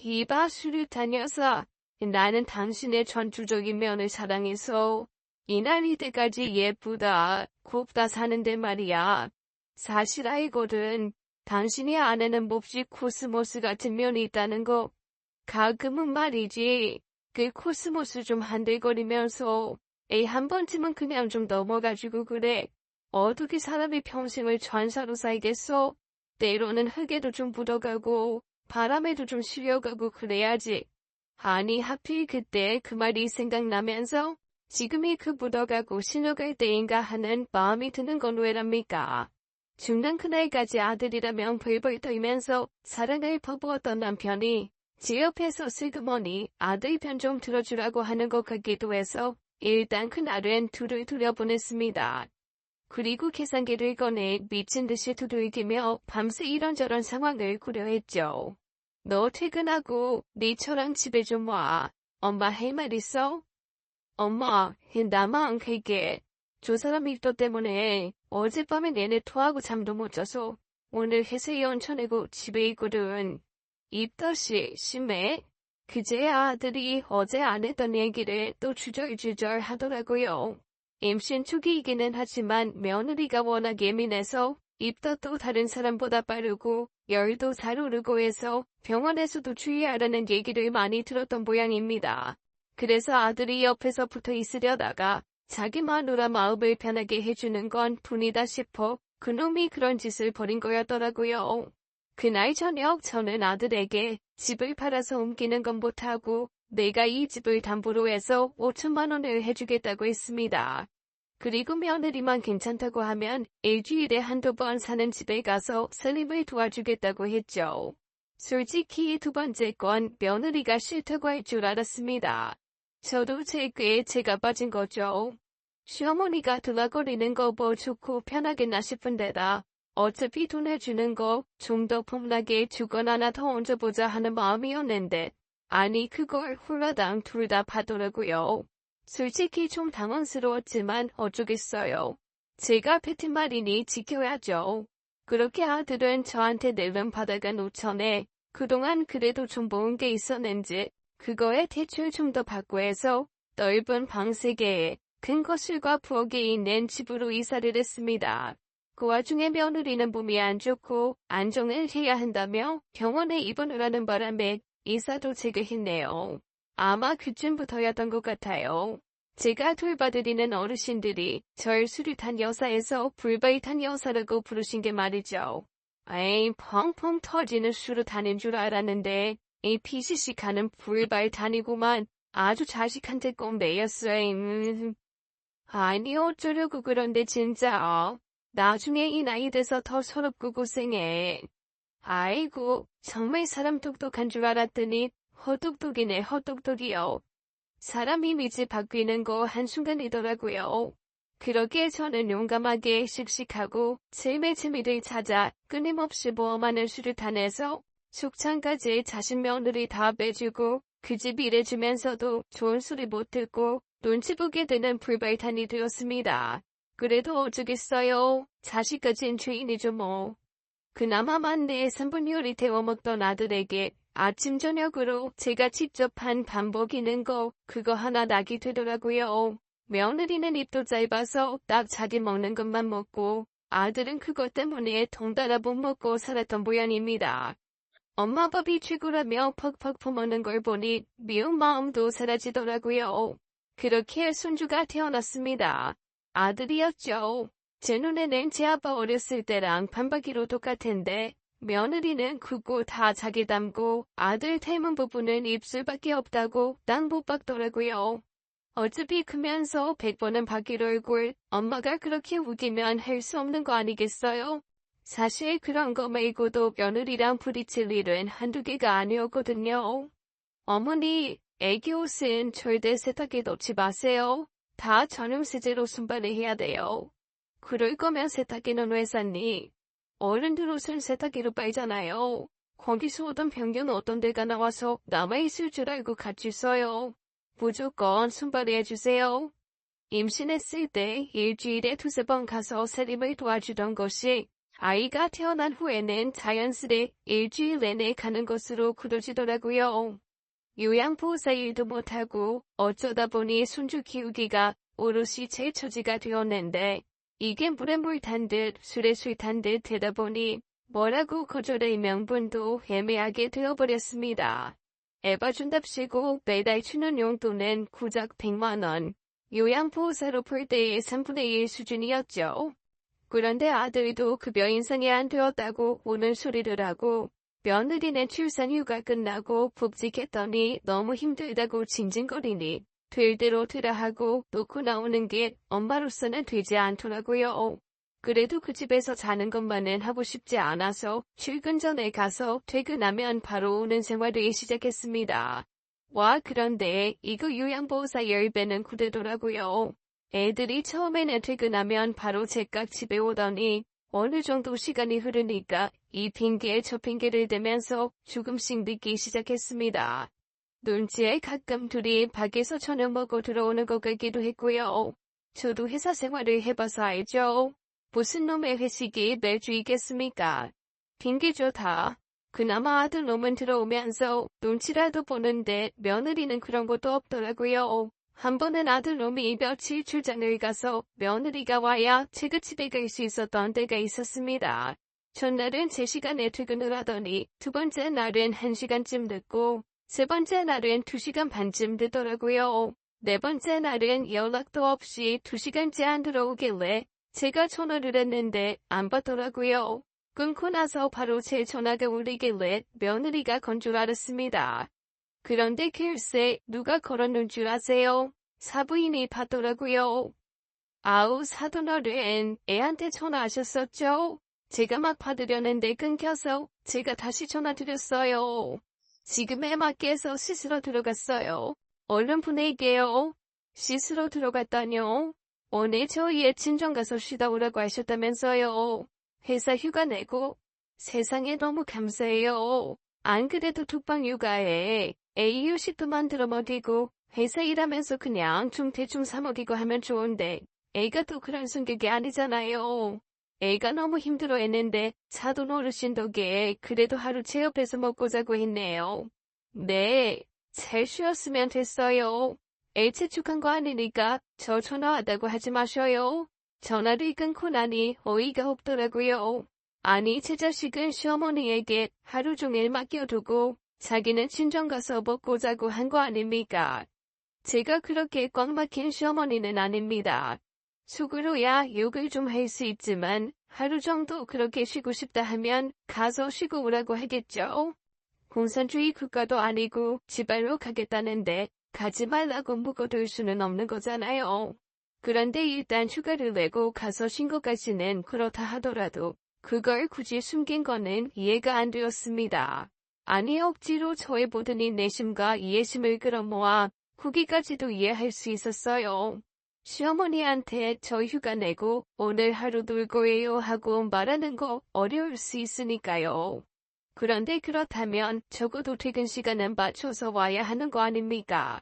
이봐 수류탄 녀석, 나는 당신의 전투적인 면을 사랑해서 이날 이때까지 예쁘다, 곱다 사는데 말이야. 사실 알거든. 당신이 아내는 몹시 코스모스 같은 면이 있다는 거. 가끔은 말이지. 그 코스모스 좀 한들거리면서 에이 한 번쯤은 그냥 좀 넘어가지고 그래. 어떻게 사람이 평생을 전사로 살겠어? 때로는 흙에도 좀 묻어가고 바람에도 좀 실려가고 그래야지. 아니 하필 그때 그 말이 생각나면서 지금이 그 묻어가고 신어갈 때인가 하는 마음이 드는 건 왜랍니까? 죽는 그날까지 아들이라면 벌벌 떨면서 사랑을 퍼부었던 남편이 제 옆에서 슬그머니 아들 편 좀 들어주라고 하는 것 같기도 해서 일단 그날은 둘을 들여보냈습니다. 그리고 계산기를 꺼내 미친 듯이 두들기며 밤새 이런저런 상황을 고려했죠. 너 퇴근하고 니처랑 집에 좀 와. 엄마 할 말 있어? 엄마, 나만 갈게. 저 사람 입도 때문에 어젯밤에 내내 토하고 잠도 못 자서 오늘 회사에 연차내고 집에 있거든. 입덧이 심해. 그제야 아들이 어제 안 했던 얘기를 또 주절주절 하더라고요. 임신 초기이기는 하지만 며느리가 워낙 예민해서 입덧도 다른 사람보다 빠르고 열도 잘 오르고 해서 병원에서도 주의하라는 얘기를 많이 들었던 모양입니다. 그래서 아들이 옆에서 붙어 있으려다가 자기 마누라 마음을 편하게 해주는 건 분이다 싶어 그놈이 그런 짓을 벌인 거였더라고요. 그날 저녁 저는 아들에게 집을 팔아서 옮기는 건 못하고 내가 이 집을 담보로 해서 5천만 원을 해주겠다고 했습니다. 그리고 며느리만 괜찮다고 하면 일주일에 한두 번 사는 집에 가서 살림을 도와주겠다고 했죠. 솔직히 두 번째 건 며느리가 싫다고 할 줄 알았습니다. 저도 제 꾀에 제가 빠진 거죠. 시어머니가 들락거리는 거 뭐 좋고 편하겠나 싶은 데다 어차피 돈 해주는 거 좀 더 폼나게 주거나 하나 더 얹어보자 하는 마음이었는데 아니 그걸 홀라당 둘 다 받더라고요. 솔직히 좀 당황스러웠지만 어쩌겠어요. 제가 뱉은 말이니 지켜야죠. 그렇게 아들은 저한테 내름 받아간 5천에 그동안 그래도 좀 모은 게 있었는지 그거에 대출 좀 더 받고 해서 넓은 방 3개에 큰 거실과 부엌이 있는 집으로 이사를 했습니다. 그 와중에 며느리는 몸이 안 좋고 안정을 해야 한다며 병원에 입원을 하는 바람에 이사도 제가 했네요. 아마 그쯤부터였던 것 같아요. 제가 돌봐드리는 어르신들이 절 수류탄 여사에서 불발탄 여사라고 부르신 게 말이죠. 에이, 펑펑 터지는 수류탄인 줄 알았는데 이 PCC카는 불발탄이구만. 아주 자식한테 꼭 매였어요. 아니 어쩌려고 그런데 진짜 나중에 이 나이 돼서 더 서럽고 고생해. 아이고 정말 사람 똑똑한 줄 알았더니 헛똑똑이네 헛똑똑이요. 사람 이미지 바뀌는 거 한순간이더라고요. 그러기에 저는 용감하게 씩씩하고 재미를 찾아 끊임없이 모험하는 수류탄에서 숙창까지 자신 며느리 다 빼주고 그 집 일해주면서도 좋은 소리 못 듣고 눈치 보게 되는 불발탄이 되었습니다. 그래도 어쩌겠어요. 자식까진 죄인이죠 뭐. 그나마만 내 3분 요리 데워 먹던 아들에게 아침 저녁으로 제가 직접 한 밥 먹이는 거 그거 하나 낙이 되더라고요. 며느리는 입도 짧아서 딱 자기 먹는 것만 먹고 아들은 그것 때문에 덩달아 못 먹고 살았던 모양입니다. 엄마 밥이 최고라며 퍽퍽 퍼먹는 걸 보니 미운 마음도 사라지더라고요. 그렇게 손주가 태어났습니다. 아들이었죠. 제 눈에는 제 아빠 어렸을 때랑 반박이로 똑같은데 며느리는 크고 다 자기 닮고 아들 닮은 부분은 입술밖에 없다고 난 못 박더라고요. 어차피 크면서 100번은 바뀔 얼굴 엄마가 그렇게 우기면 할 수 없는 거 아니겠어요? 사실 그런 거 말고도 며느리랑 부딪힐 일은 한두 개가 아니었거든요. 어머니, 애기 옷은 절대 세탁기에 넣지 마세요. 다 전용 세제로 손빨래 해야 돼요. 그럴 거면 세탁기는 왜 샀니? 어른들 옷은 세탁기로 빨잖아요. 거기서 오던 병균 어떤 데가 나와서 남아있을 줄 알고 같이 써요. 무조건 손빨래 해주세요. 임신했을 때 일주일에 2~3번 가서 살림을 도와주던 것이 아이가 태어난 후에는 자연스레 일주일 내내 가는 것으로 굳어지더라고요. 요양보호사 일도 못하고 어쩌다 보니 손주 키우기가 오롯이 제 처지가 되었는데 이게 물에 물 탄 듯 술에 술 탄 듯 되다 보니 뭐라고 거절할 명분도 애매하게 되어버렸습니다. 애봐준답시고 매달 주는 용돈은 고작 100만 원. 요양보호사로 볼 때의 3분의 1 수준이었죠. 그런데 아들도 급여 인상이 안 되었다고 오는 소리를 하고 며느리는 출산휴가 끝나고 복직했더니 너무 힘들다고 징징거리니 될 대로 되라 하고 놓고 나오는 게 엄마로서는 되지 않더라고요. 그래도 그 집에서 자는 것만은 하고 싶지 않아서 출근 전에 가서 퇴근하면 바로 오는 생활을 시작했습니다. 와, 그런데 이거 요양보호사 10배는 구대더라고요. 애들이 처음에는 퇴근하면 바로 제깍 집에 오더니 어느 정도 시간이 흐르니까 이 핑계에 저 핑계를 대면서 조금씩 늦기 시작했습니다. 눈치에 가끔 둘이 밖에서 저녁 먹고 들어오는 것 같기도 했고요. 저도 회사 생활을 해봐서 알죠. 무슨 놈의 회식이 매주 있겠습니까? 핑계죠 다. 그나마 아들 놈은 들어오면서 눈치라도 보는데 며느리는 그런 것도 없더라고요. 한 번은 아들 놈이 며칠 출장을 가서 며느리가 와야 제가 집에 갈 수 있었던 때가 있었습니다. 첫날은 제 시간에 퇴근을 하더니 두 번째 날은 1시간쯤 늦고 세 번째 날은 2시간 반쯤 늦더라고요. 네 번째 날은 연락도 없이 2시간째 안 들어오길래 제가 전화를 했는데 안 받더라고요. 끊고 나서 바로 제 전화가 울리길래 며느리가 건 줄 알았습니다. 그런데 글쎄 누가 걸어놓은 줄 아세요? 사부인이 받더라고요. 아우 사돈어른 애한테 전화하셨었죠? 제가 막 받으려는데 끊겨서 제가 다시 전화 드렸어요. 지금 애 맞게서 씻으러 들어갔어요. 얼른 보낼게요. 씻으러 들어갔다뇨? 오늘 저희 애 친정 가서 쉬다 오라고 하셨다면서요. 회사 휴가 내고 세상에 너무 감사해요. 안 그래도 독방 육아에 애 이유식도 만들어 먹이고 회사 일하면서 그냥 좀 대충 사 먹이고 하면 좋은데 애가 또 그런 성격이 아니잖아요. 애가 너무 힘들어 했는데 사돈 어르신 덕에 그래도 하루 제 옆에서 먹고 자고 했네요. 네, 잘 쉬었으면 됐어요. 애 재촉한 거 아니니까 저 전화하다고 하지 마셔요. 전화를 끊고 나니 어이가 없더라고요. 아니 제 자식은 시어머니에게 하루 종일 맡겨두고 자기는 친정 가서 먹고 자고 한 거 아닙니까? 제가 그렇게 꽉 막힌 시어머니는 아닙니다. 속으로야 욕을 좀 할 수 있지만 하루 정도 그렇게 쉬고 싶다 하면 가서 쉬고 오라고 하겠죠. 공산주의 국가도 아니고 지발로 가겠다는데 가지 말라고 묵어둘 수는 없는 거잖아요. 그런데 일단 휴가를 내고 가서 쉰 것까지는 그렇다 하더라도 그걸 굳이 숨긴 거는 이해가 안 되었습니다. 아니 억지로 저의 모든 인내심과 이해심을 끌어모아 후기까지도 이해할 수 있었어요. 시어머니한테 저 휴가 내고 오늘 하루 놀고 해요 하고 말하는 거 어려울 수 있으니까요. 그런데 그렇다면 적어도 퇴근 시간은 맞춰서 와야 하는 거 아닙니까?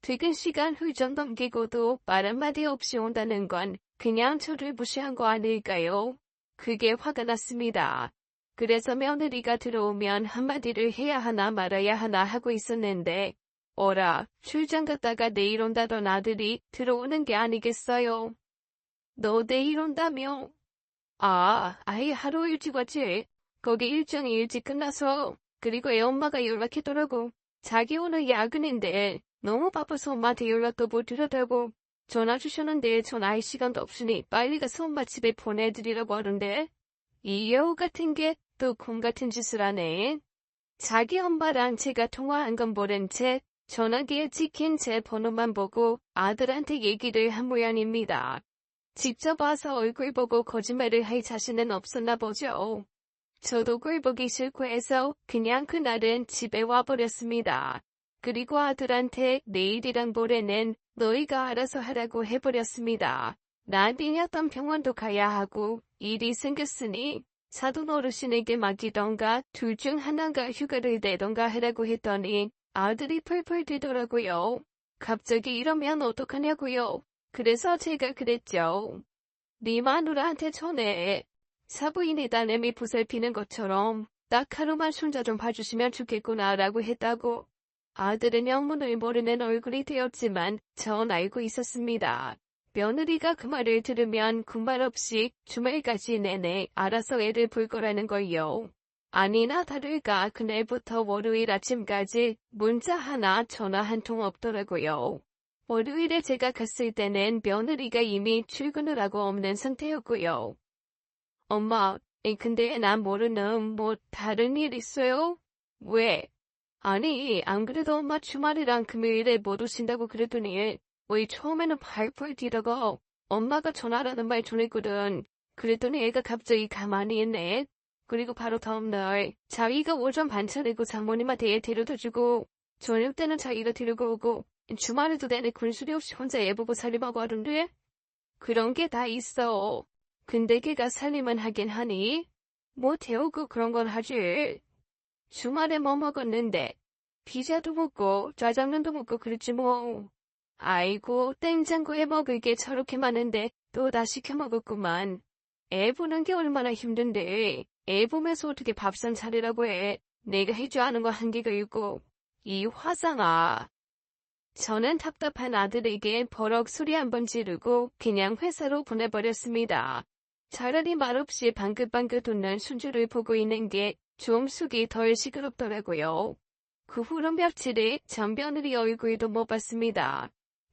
퇴근 시간 훌쩍 넘기고도 말 한마디 없이 온다는 건 그냥 저를 무시한 거 아닐까요? 그게 화가 났습니다. 그래서 며느리가 들어오면 한마디를 해야 하나 말아야 하나 하고 있었는데 어라, 출장 갔다가 내일 온다던 아들이 들어오는 게 아니겠어요? 너 내일 온다며? 아, 아예 하루 일찍 왔지. 거기 일정이 일찍 끝나서. 그리고 애 엄마가 연락했더라고. 자기 오늘 야근인데 너무 바빠서 엄마한테 연락도 못 드렸다고. 전화 주셨는데 전화할 시간도 없으니 빨리 가서 엄마 집에 보내드리라고 하던데. 이 여우 같은 게 또 곰 같은 짓을 하네. 자기 엄마랑 제가 통화한 건 모른 채 전화기에 찍힌 제 번호만 보고 아들한테 얘기를 한 모양입니다. 직접 와서 얼굴 보고 거짓말을 할 자신은 없었나 보죠. 저도 꼴 보기 싫고 해서 그냥 그날은 집에 와버렸습니다. 그리고 아들한테 내일이랑 모레는 너희가 알아서 하라고 해버렸습니다. 난 삐약던 병원도 가야 하고 일이 생겼으니 사돈 어르신에게 맡기던가 둘 중 하나가 휴가를 내던가 하라고 했더니 아들이 펄펄 뛰더라고요. 갑자기 이러면 어떡하냐고요. 그래서 제가 그랬죠. 네 마누라한테 전해. 사부인이 딸내미 보살피는 것처럼 딱 하루만 손자 좀 봐주시면 좋겠구나 라고 했다고. 아들은 영문을 모르는 얼굴이 되었지만 전 알고 있었습니다. 며느리가 그 말을 들으면 군말 없이 주말까지 내내 알아서 애를 볼 거라는 걸요. 아니나 다를까 그날부터 월요일 아침까지 문자 하나 전화 한 통 없더라고요. 월요일에 제가 갔을 때는 며느리가 이미 출근을 하고 없는 상태였고요. 엄마, 근데 난 모르는 다른 일 있어요? 왜? 아니, 안 그래도 엄마 주말이랑 금요일에 못 오신다고 그랬더니 왜 처음에는 팔팔 뛰다가 엄마가 전화라는 말 전했거든. 그랬더니 애가 갑자기 가만히 있네. 그리고 바로 다음날 자기가 오전 반차리고 장모님한테 애 데려다주고 저녁 때는 자기가 데리고 오고 주말에도 내내 군수리 없이 혼자 애 보고 살림하고 하던데? 그런 게 다 있어. 근데 걔가 살림은 하긴 하니? 뭐 태우고 그런 건 하지. 주말에 뭐 먹었는데? 피자도 먹고 짜장면도 먹고 그랬지 뭐. 아이고 땡장고에 먹을 게 저렇게 많은데 또 다 시켜 먹었구만. 애 보는 게 얼마나 힘든데. 애 보면서 어떻게 밥상 차리라고 해. 내가 해줘 하는 거 한계가 있고. 이 화상아. 저는 답답한 아들에게 버럭 소리 한번 지르고 그냥 회사로 보내버렸습니다. 차라리 말없이 방긋방긋 웃는 순주를 보고 있는 게 좀 속이 덜 시끄럽더라고요. 그 후로 며칠에 전 며느리 얼굴도 못 봤습니다.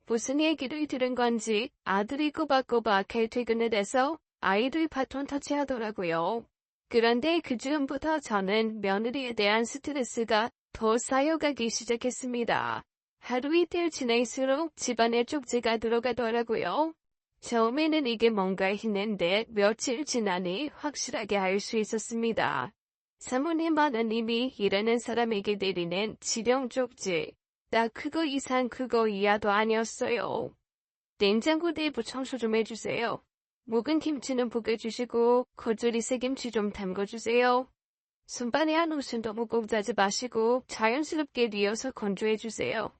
무슨 얘기를 들은 건지 아들이 꼬박꼬박 퇴근을 해서 아이들 바톤 터치하더라고요. 그런데 그 즈음부터 저는 며느리에 대한 스트레스가 더 쌓여가기 시작했습니다. 하루 이틀 지날수록 집안에 쪽지가 들어가더라고요. 처음에는 이게 뭔가 했는데 며칠 지나니 확실하게 알 수 있었습니다. 사모님은 이미 일하는 사람에게 내리는 지령 쪽지. 딱 그거 이상 그거 이하도 아니었어요. 냉장고 내부 청소 좀 해주세요. 묵은 김치는 볶아주시고 겉절이 새김치 좀 담궈주세요. 손반에 한 옷은 너무 꼭 짜지 마시고 자연스럽게 뉘어서 건조해주세요.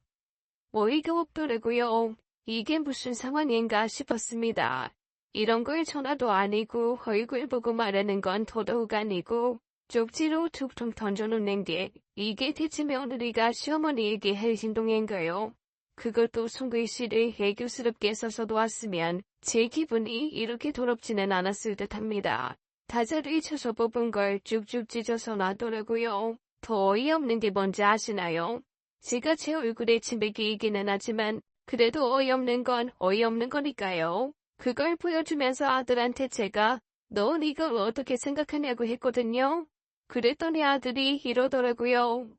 어이가 없더라고요. 이게 무슨 상황인가 싶었습니다. 이런 걸 전화도 아니고 얼굴 보고 말하는 건 더더욱 아니고 쪽지로 툭툭 던져놓는 게 이게 대체 며느리가 시어머니에게 할 행동인가요? 그것도 손글씨를 애교스럽게 써서 놓았으면 제 기분이 이렇게 더럽지는 않았을 듯합니다. 타자를 쳐서 뽑은 걸 쭉쭉 찢어서 놔더라고요. 더 어이없는 게 뭔지 아시나요? 제가 제 얼굴에 침뱉기이기는 하지만 그래도 어이없는 건 어이없는 거니까요. 그걸 보여주면서 아들한테 제가 넌 이걸 어떻게 생각하냐고 했거든요. 그랬더니 아들이 이러더라고요.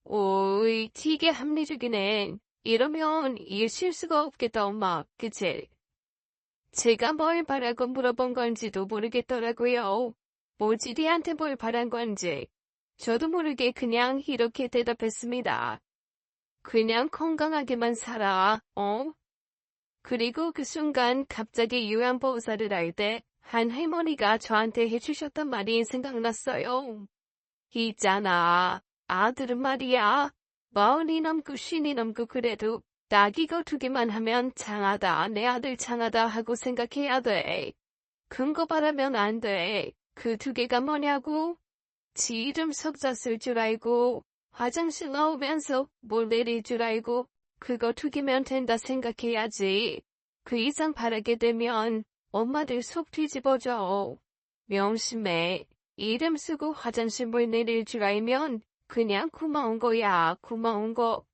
오이, 되게 합리적이네. 이러면 이해실 수가 없겠다, 엄마. 그치? 제가 뭘 바라고 물어본 건지도 모르겠더라고요. 모지리한테 뭘 바란 건지. 저도 모르게 그냥 이렇게 대답했습니다. 그냥 건강하게만 살아, 어? 그리고 그 순간 갑자기 요양보호사를 할 때 한 할머니가 저한테 해주셨던 말이 생각났어요. 있잖아. 아들은 말이야. 40이 넘고 50이 넘고 그래도 딱 이거 2개만 하면 장하다. 내 아들 장하다 하고 생각해야 돼. 큰 거 바라면 안 돼. 그 2개가 뭐냐고? 지 이름 석자 쓸 줄 알고 화장실 나오면서 뭘 내릴 줄 알고 그거 2개면 된다 생각해야지. 그 이상 바라게 되면 엄마들 속 뒤집어져. 명심해. 이름 쓰고 화장실 물 내릴 줄 알면 그냥 고마운 거야. 고마운 거.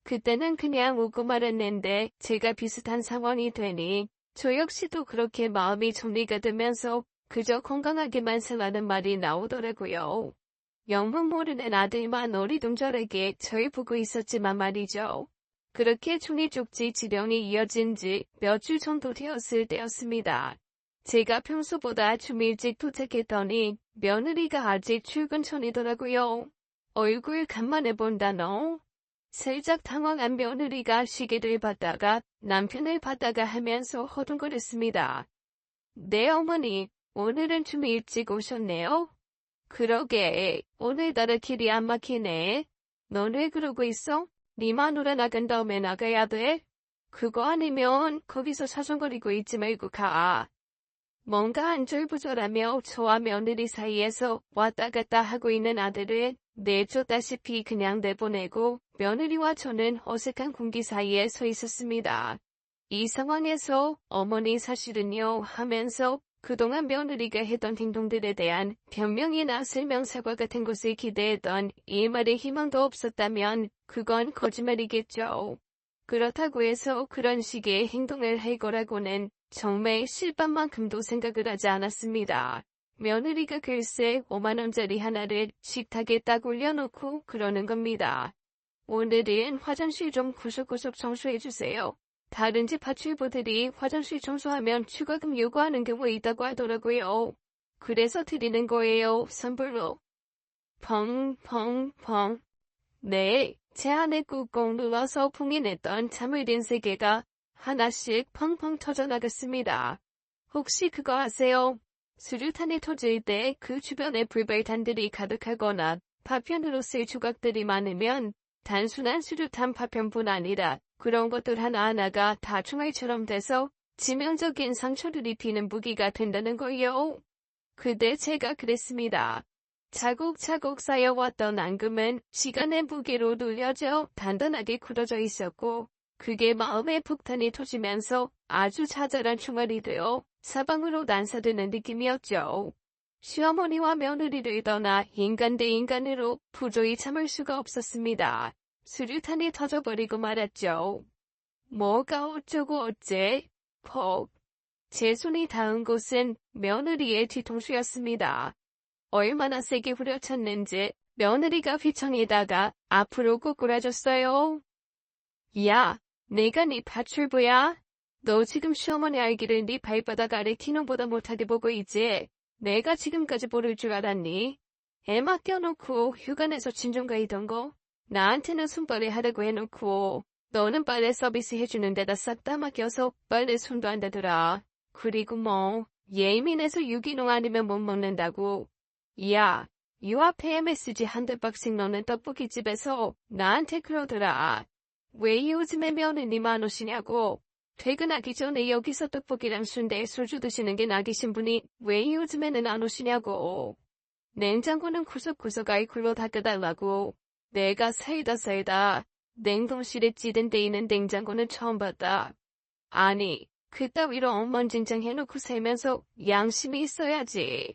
그때는 그냥 웃고 말았는데 제가 비슷한 상황이 되니 저 역시도 그렇게 마음이 정리가 되면서 그저 건강하게만 살라는 말이 나오더라고요. 영문 모르는 아들만 어리둥절하게 저를 보고 있었지만 말이죠. 그렇게 종이쪽지 지령이 이어진 지 몇 주 정도 되었을 때였습니다. 제가 평소보다 좀 일찍 도착했더니 며느리가 아직 출근 전이더라고요. 얼굴 간만에 본다 너. 살짝 당황한 며느리가 시계를 봤다가 남편을 봤다가 하면서 허둥거렸습니다. 네 어머니, 오늘은 좀 일찍 오셨네요. 그러게, 오늘따라 길이 안 막히네. 넌 왜 그러고 있어? 네 마누라 나간 다음에 나가야 돼? 그거 아니면 거기서 사정거리고 있지 말고 가. 뭔가 안절부절하며 저와 며느리 사이에서 왔다 갔다 하고 있는 아들을 내쫓다시피 그냥 내보내고 며느리와 저는 어색한 공기 사이에 서 있었습니다. 이 상황에서 어머니 사실은요 하면서 그동안 며느리가 했던 행동들에 대한 변명이나 설명사과 같은 것을 기대했던 이 말에 희망도 없었다면 그건 거짓말이겠죠. 그렇다고 해서 그런 식의 행동을 할 거라고는 정말 실밥만큼도 생각을 하지 않았습니다. 며느리가 글쎄 5만원짜리 하나를 식탁에 딱 올려놓고 그러는 겁니다. 오늘은 화장실 좀 구석구석 청소해주세요. 다른 집 파출부들이 화장실 청소하면 추가금 요구하는 경우 있다고 하더라고요. 그래서 드리는 거예요, 선물로. 펑펑펑. 네, 제 안에 꾹꾹 눌러서 풍인했던 참을된 세계가 하나씩 펑펑 터져나갔습니다. 혹시 그거 아세요? 수류탄이 터질 때 그 주변에 불발탄들이 가득하거나 파편으로 쓸 조각들이 많으면 단순한 수류탄 파편뿐 아니라 그런 것들 하나하나가 다 총알처럼 돼서致命적인 상처를 입히는 무기가 된다는 거예요. 그때 제가 그랬습니다. 차곡차곡 쌓여왔던 앙금은 시간의 무게로 눌려져 단단하게 굳어져 있었고 그게 마음의 폭탄이 터지면서 아주 자잘한 총알이 되어 사방으로 난사되는 느낌이었죠. 시어머니와 며느리를 떠나 인간 대 인간으로 도저히 참을 수가 없었습니다. 수류탄이 터져버리고 말았죠. 뭐가 어쩌고 어째? 퍽. 제 손이 닿은 곳은 며느리의 뒤통수였습니다. 얼마나 세게 후려쳤는지 며느리가 휘청이다가 앞으로 꼬꾸라졌어요. 야, 내가 네 파출부야? 너 지금 시어머니 알기를 네 발바닥 아래 티눈보다 못하게 보고 있지? 내가 지금까지 모를 줄 알았니? 애 맡겨놓고 휴가 내서 친정 가이던 거? 나한테는 손빨래 하라고 해놓고 너는 빨래 서비스 해주는 데다 싹 다 맡겨서 빨래 손도 안 대더라. 그리고 뭐 예민해서 유기농 아니면 못 먹는다고. 야, 요 앞에 MSG 한 대박씩 넣는 떡볶이집에서 나한테 그러더라. 왜 요즘에 며느님 안 오시냐고. 퇴근하기 전에 여기서 떡볶이랑 순대 소주 드시는 게 낙이신 분이 왜 요즘에는 안 오시냐고. 냉장고는 구석구석 아이콜로 닦아달라고. 내가 살다 냉동실에 찌든 데 있는 냉장고는 처음 봤다. 아니, 그따위로 엉망진창 해놓고 살면서 양심이 있어야지.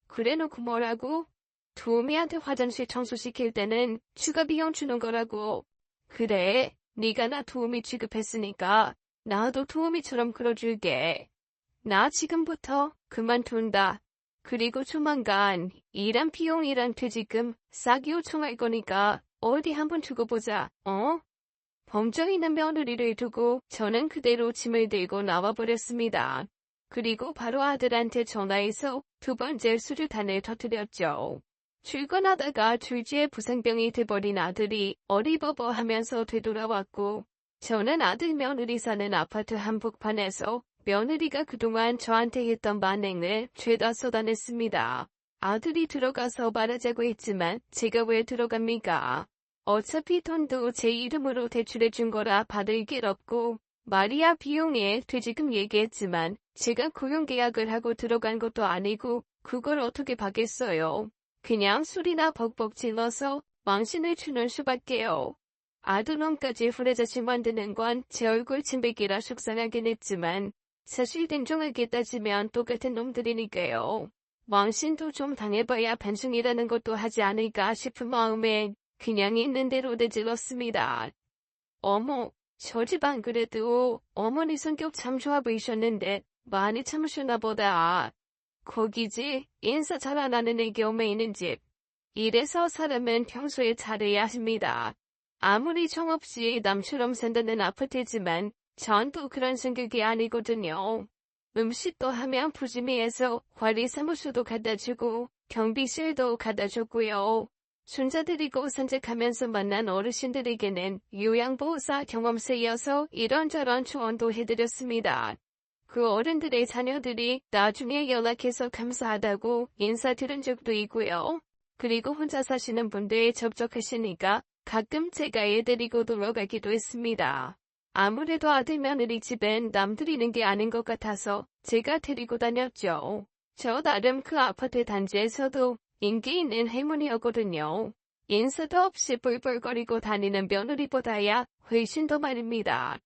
그래놓고 뭐라고? 도우미한테 화장실 청소시킬 때는 추가 비용 주는 거라고. 그래, 네가 나 도우미 취급했으니까 나도 도우미처럼 끌어줄게. 나 지금부터 그만둔다. 그리고 조만간 일한 비용이랑 퇴직금 싹 요청할 거니까 어디 한번 두고 보자, 어? 범정 있는 며느리를 두고 저는 그대로 짐을 들고 나와버렸습니다. 그리고 바로 아들한테 전화해서 두 번째 수류탄을 터뜨렸죠. 출근하다가 둘째에 부상병이 돼버린 아들이 어리버버하면서 되돌아왔고 저는 아들 며느리 사는 아파트 한복판에서 며느리가 그동안 저한테 했던 반응을 죄다 쏟아냈습니다. 아들이 들어가서 말하자고 했지만 제가 왜 들어갑니까? 어차피 돈도 제 이름으로 대출해준 거라 받을 길 없고 마리아 비용에 퇴직금 얘기했지만 제가 고용계약을 하고 들어간 것도 아니고 그걸 어떻게 받겠어요. 그냥 술이나 벅벅 질러서 망신을 주는 수밖에요. 아두놈까지 후레자식 만드는 건 제 얼굴 침뱉기라 속상하긴 했지만 사실 냉정하게 따지면 똑같은 놈들이니까요. 망신도 좀 당해봐야 반성이라는 것도 하지 않을까 싶은 마음에 그냥 있는 대로 내질렀습니다. 어머, 저 집 안 그래도 어머니 성격 참 좋아 보이셨는데 많이 참으셨나 보다. 거기지, 인사 잘 안 하는 애기 엄마 있는 집. 이래서 사람은 평소에 잘해야 합니다. 아무리 정없이 남처럼 산다는 아파트지만 전 또 그런 성격이 아니거든요. 음식도 하면 푸짐히해서 관리사무소도 갖다주고 경비실도 갖다줬고요. 손자들이고 산책하면서 만난 어르신들에게는 요양보호사 경험세여서 이런저런 조언도 해드렸습니다. 그 어른들의 자녀들이 나중에 연락해서 감사하다고 인사 들은 적도 있고요. 그리고 혼자 사시는 분들 접촉하시니까 가끔 제가 애 데리고 돌아가기도 했습니다. 아무래도 아들 며느리 집엔 남들이는 게 아닌 것 같아서 제가 데리고 다녔죠. 저 나름 그 아파트 단지에서도 인기 있는 할머니였거든요. 인사도 없이 뿔뿔거리고 다니는 며느리보다야 훨씬 더 말입니다.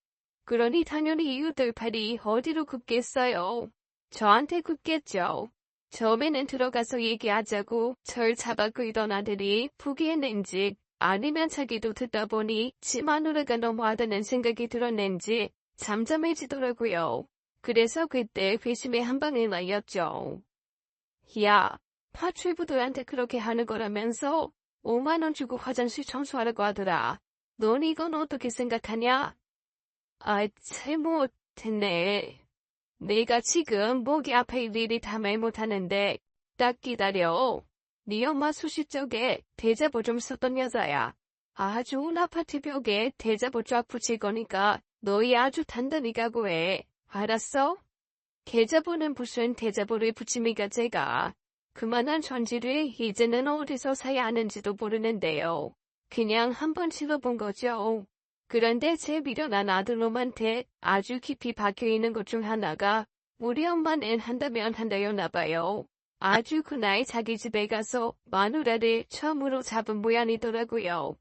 그러니 당연히 이웃들팔이 어디로 굽겠어요. 저한테 굽겠죠. 처음에는 들어가서 얘기하자고 절 잡아 끌던 아들이 포기했는지 아니면 자기도 듣다 보니 지 마누라가 너무하다는 생각이 들었는지 잠잠해지더라고요. 그래서 그때 회심의 한 방을 날렸죠. 야, 파출부들한테 그렇게 하는 거라면서 5만 원 주고 화장실 청소하라고 하더라. 넌 이건 어떻게 생각하냐? 아, 잘못했네. 내가 지금 목이 아파 일일이 다 말 못하는데 딱 기다려. 네 엄마 수시 쪽에 대자보 좀 썼던 여자야. 아주 좋은 아파트 벽에 대자보 쫙 붙일 거니까 너희 아주 단단히 각오해. 알았어? 계좌보는 무슨 대자보를 붙입니까 제가. 그만한 전지를 이제는 어디서 사야 하는지도 모르는데요. 그냥 한번 실어본 거죠. 그런데 제 미련한 아들놈한테 아주 깊이 박혀있는 것 중 하나가 우리 엄마는 한다면 한다였나 봐요. 아주 그날 자기 집에 가서 마누라를 처음으로 잡은 모양이더라고요.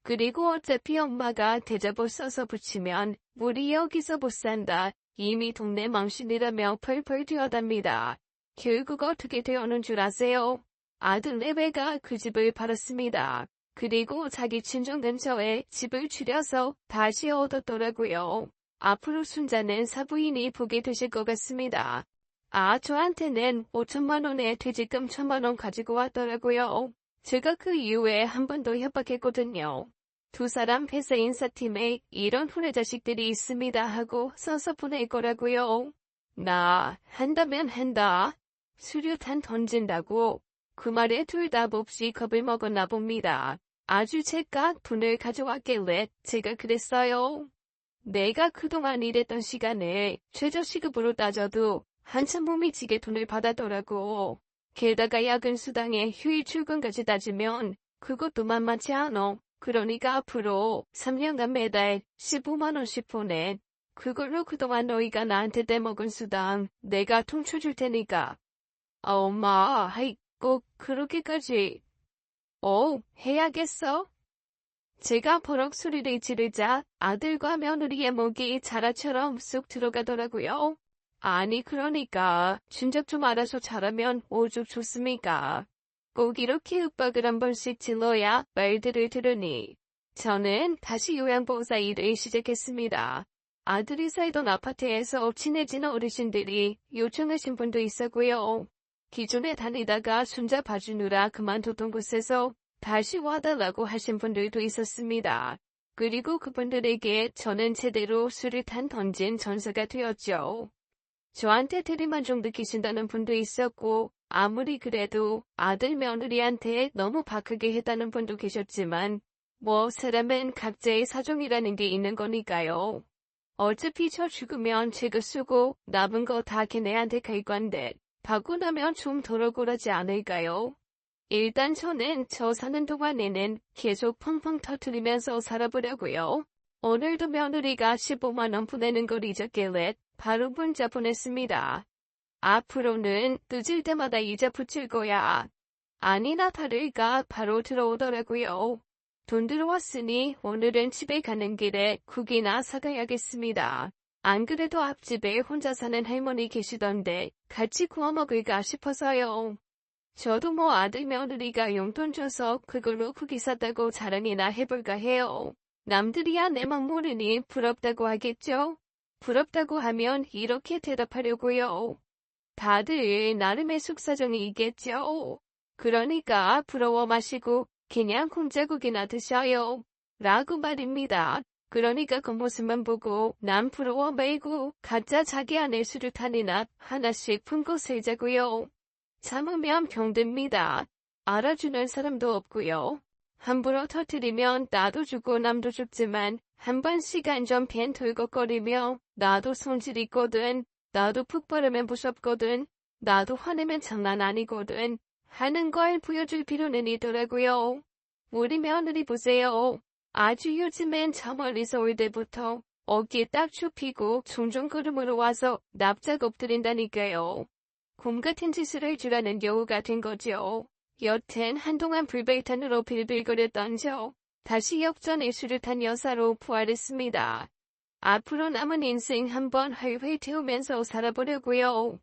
그리고 어차피 엄마가 대자보 써서 붙이면 우리 여기서 못 산다. 이미 동네 망신이라며 펄펄 뛰어답니다. 결국 어떻게 되었는 줄 아세요? 아들 내외가 그 집을 팔았습니다. 그리고 자기 친정 근처에 집을 줄여서 다시 얻었더라고요. 앞으로 순자는 사부인이 보게 되실 것 같습니다. 아, 저한테는 5천만 원의 퇴직금 1,000만 원 가지고 왔더라고요. 제가 그 이후에 한 번 더 협박했거든요. 두 사람 회사 인사팀에 이런 후레 자식들이 있습니다 하고 써서 보낼 거라고요. 나 한다면 한다. 수류탄 던진다고. 그 말에 둘 다 몹시 겁을 먹었나 봅니다. 아주 제깍 분을 가져왔길래 제가 그랬어요. 내가 그동안 일했던 시간을 최저시급으로 따져도 한참 몸이 지게 돈을 받았더라고. 게다가 야근 수당에 휴일 출근까지 따지면 그것도 만만치 않어. 그러니까 앞으로 3년간 매달 15만 원씩 보내. 그걸로 그동안 너희가 나한테 떼먹은 수당 내가 통쳐줄 테니까. 아, 엄마, 하이, 꼭 그렇게까지. 해야겠어? 제가 버럭 소리를 지르자 아들과 며느리의 목이 자라처럼 쑥 들어가더라고요. 아니 그러니까 진작 좀 알아서 잘하면 오죽 좋습니까? 꼭 이렇게 윽박을 한 번씩 질러야 말들을 들으니 저는 다시 요양보호사 일을 시작했습니다. 아들이 살던 아파트에서 친해진 어르신들이 요청하신 분도 있었고요. 기존에 다니다가 손자 봐주느라 그만뒀던 곳에서 다시 와달라고 하신 분들도 있었습니다. 그리고 그분들에게 저는 제대로 수류탄 던진 전사가 되었죠. 저한테 대리만족 느끼신다는 분도 있었고 아무리 그래도 아들 며느리한테 너무 박하게 했다는 분도 계셨지만 뭐 사람은 각자의 사정이라는 게 있는 거니까요. 어차피 저 죽으면 제가 쓰고 남은 거 다 걔네한테 갈 건데 받고 나면 좀 덜억울하지 않을까요? 일단 저는 저 사는 동안에는 계속 펑펑 터뜨리면서 살아보려고요. 오늘도 며느리가 15만 원 보내는 걸 잊었길래 바로 문자 보냈습니다. 앞으로는 늦을 때마다 이자 붙일 거야. 아니나 다를까 바로 들어오더라고요. 돈 들어왔으니 오늘은 집에 가는 길에 국이나 사가야겠습니다. 안 그래도 앞집에 혼자 사는 할머니 계시던데 같이 구워 먹을까 싶어서요. 저도 뭐 아들 며느리가 용돈 줘서 그걸로 국이 샀다고 자랑이나 해볼까 해요. 남들이야 내 맘 모르니 부럽다고 하겠죠? 부럽다고 하면 이렇게 대답하려고요. 다들 나름의 속사정이 있겠죠? 그러니까 부러워 마시고 그냥 콩자국이나 드셔요. 라고 말입니다. 그러니까 그 모습만 보고 남 부러워 말고 각자 자기 안에 수류탄이나 하나씩 품고 살자고요. 참으면 병듭니다. 알아주는 사람도 없고요. 함부로 터뜨리면 나도 죽고 남도 죽지만 한 번씩 안전핀 돌걱거리며 나도 손질 있거든. 나도 푹 바르면 무섭거든. 나도 화내면 장난 아니거든. 하는 걸 보여줄 필요는 있더라고요. 우리 며느리 보세요. 아주 요즘엔 저 멀리서 올 때부터 어깨에 딱 좁히고 종종 걸음으로 와서 납작 엎드린다니까요. 곰 같은 짓을 할 줄 아는 여우가 된 거죠. 여튼 한동안 불배탄으로 빌빌거렸던 저 다시 역전의 수류탄 여사로 부활했습니다. 앞으로 남은 인생 한번 활활 태우면서 살아보려고요.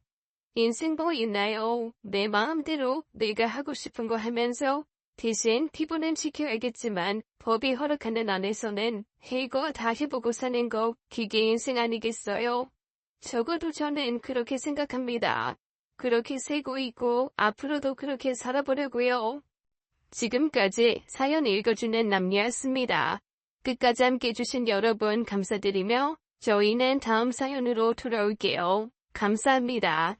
인생 뭐 있나요? 내 마음대로 내가 하고 싶은 거 하면서 대신 피부는 지켜야겠지만 법이 허락하는 안에서는 해거 다 해보고 사는 거 그게 인생 아니겠어요? 적어도 저는 그렇게 생각합니다. 그렇게 살고 있고 앞으로도 그렇게 살아보려고요. 지금까지 사연 읽어주는 남녀였습니다. 끝까지 함께 해주신 여러분 감사드리며 저희는 다음 사연으로 돌아올게요. 감사합니다.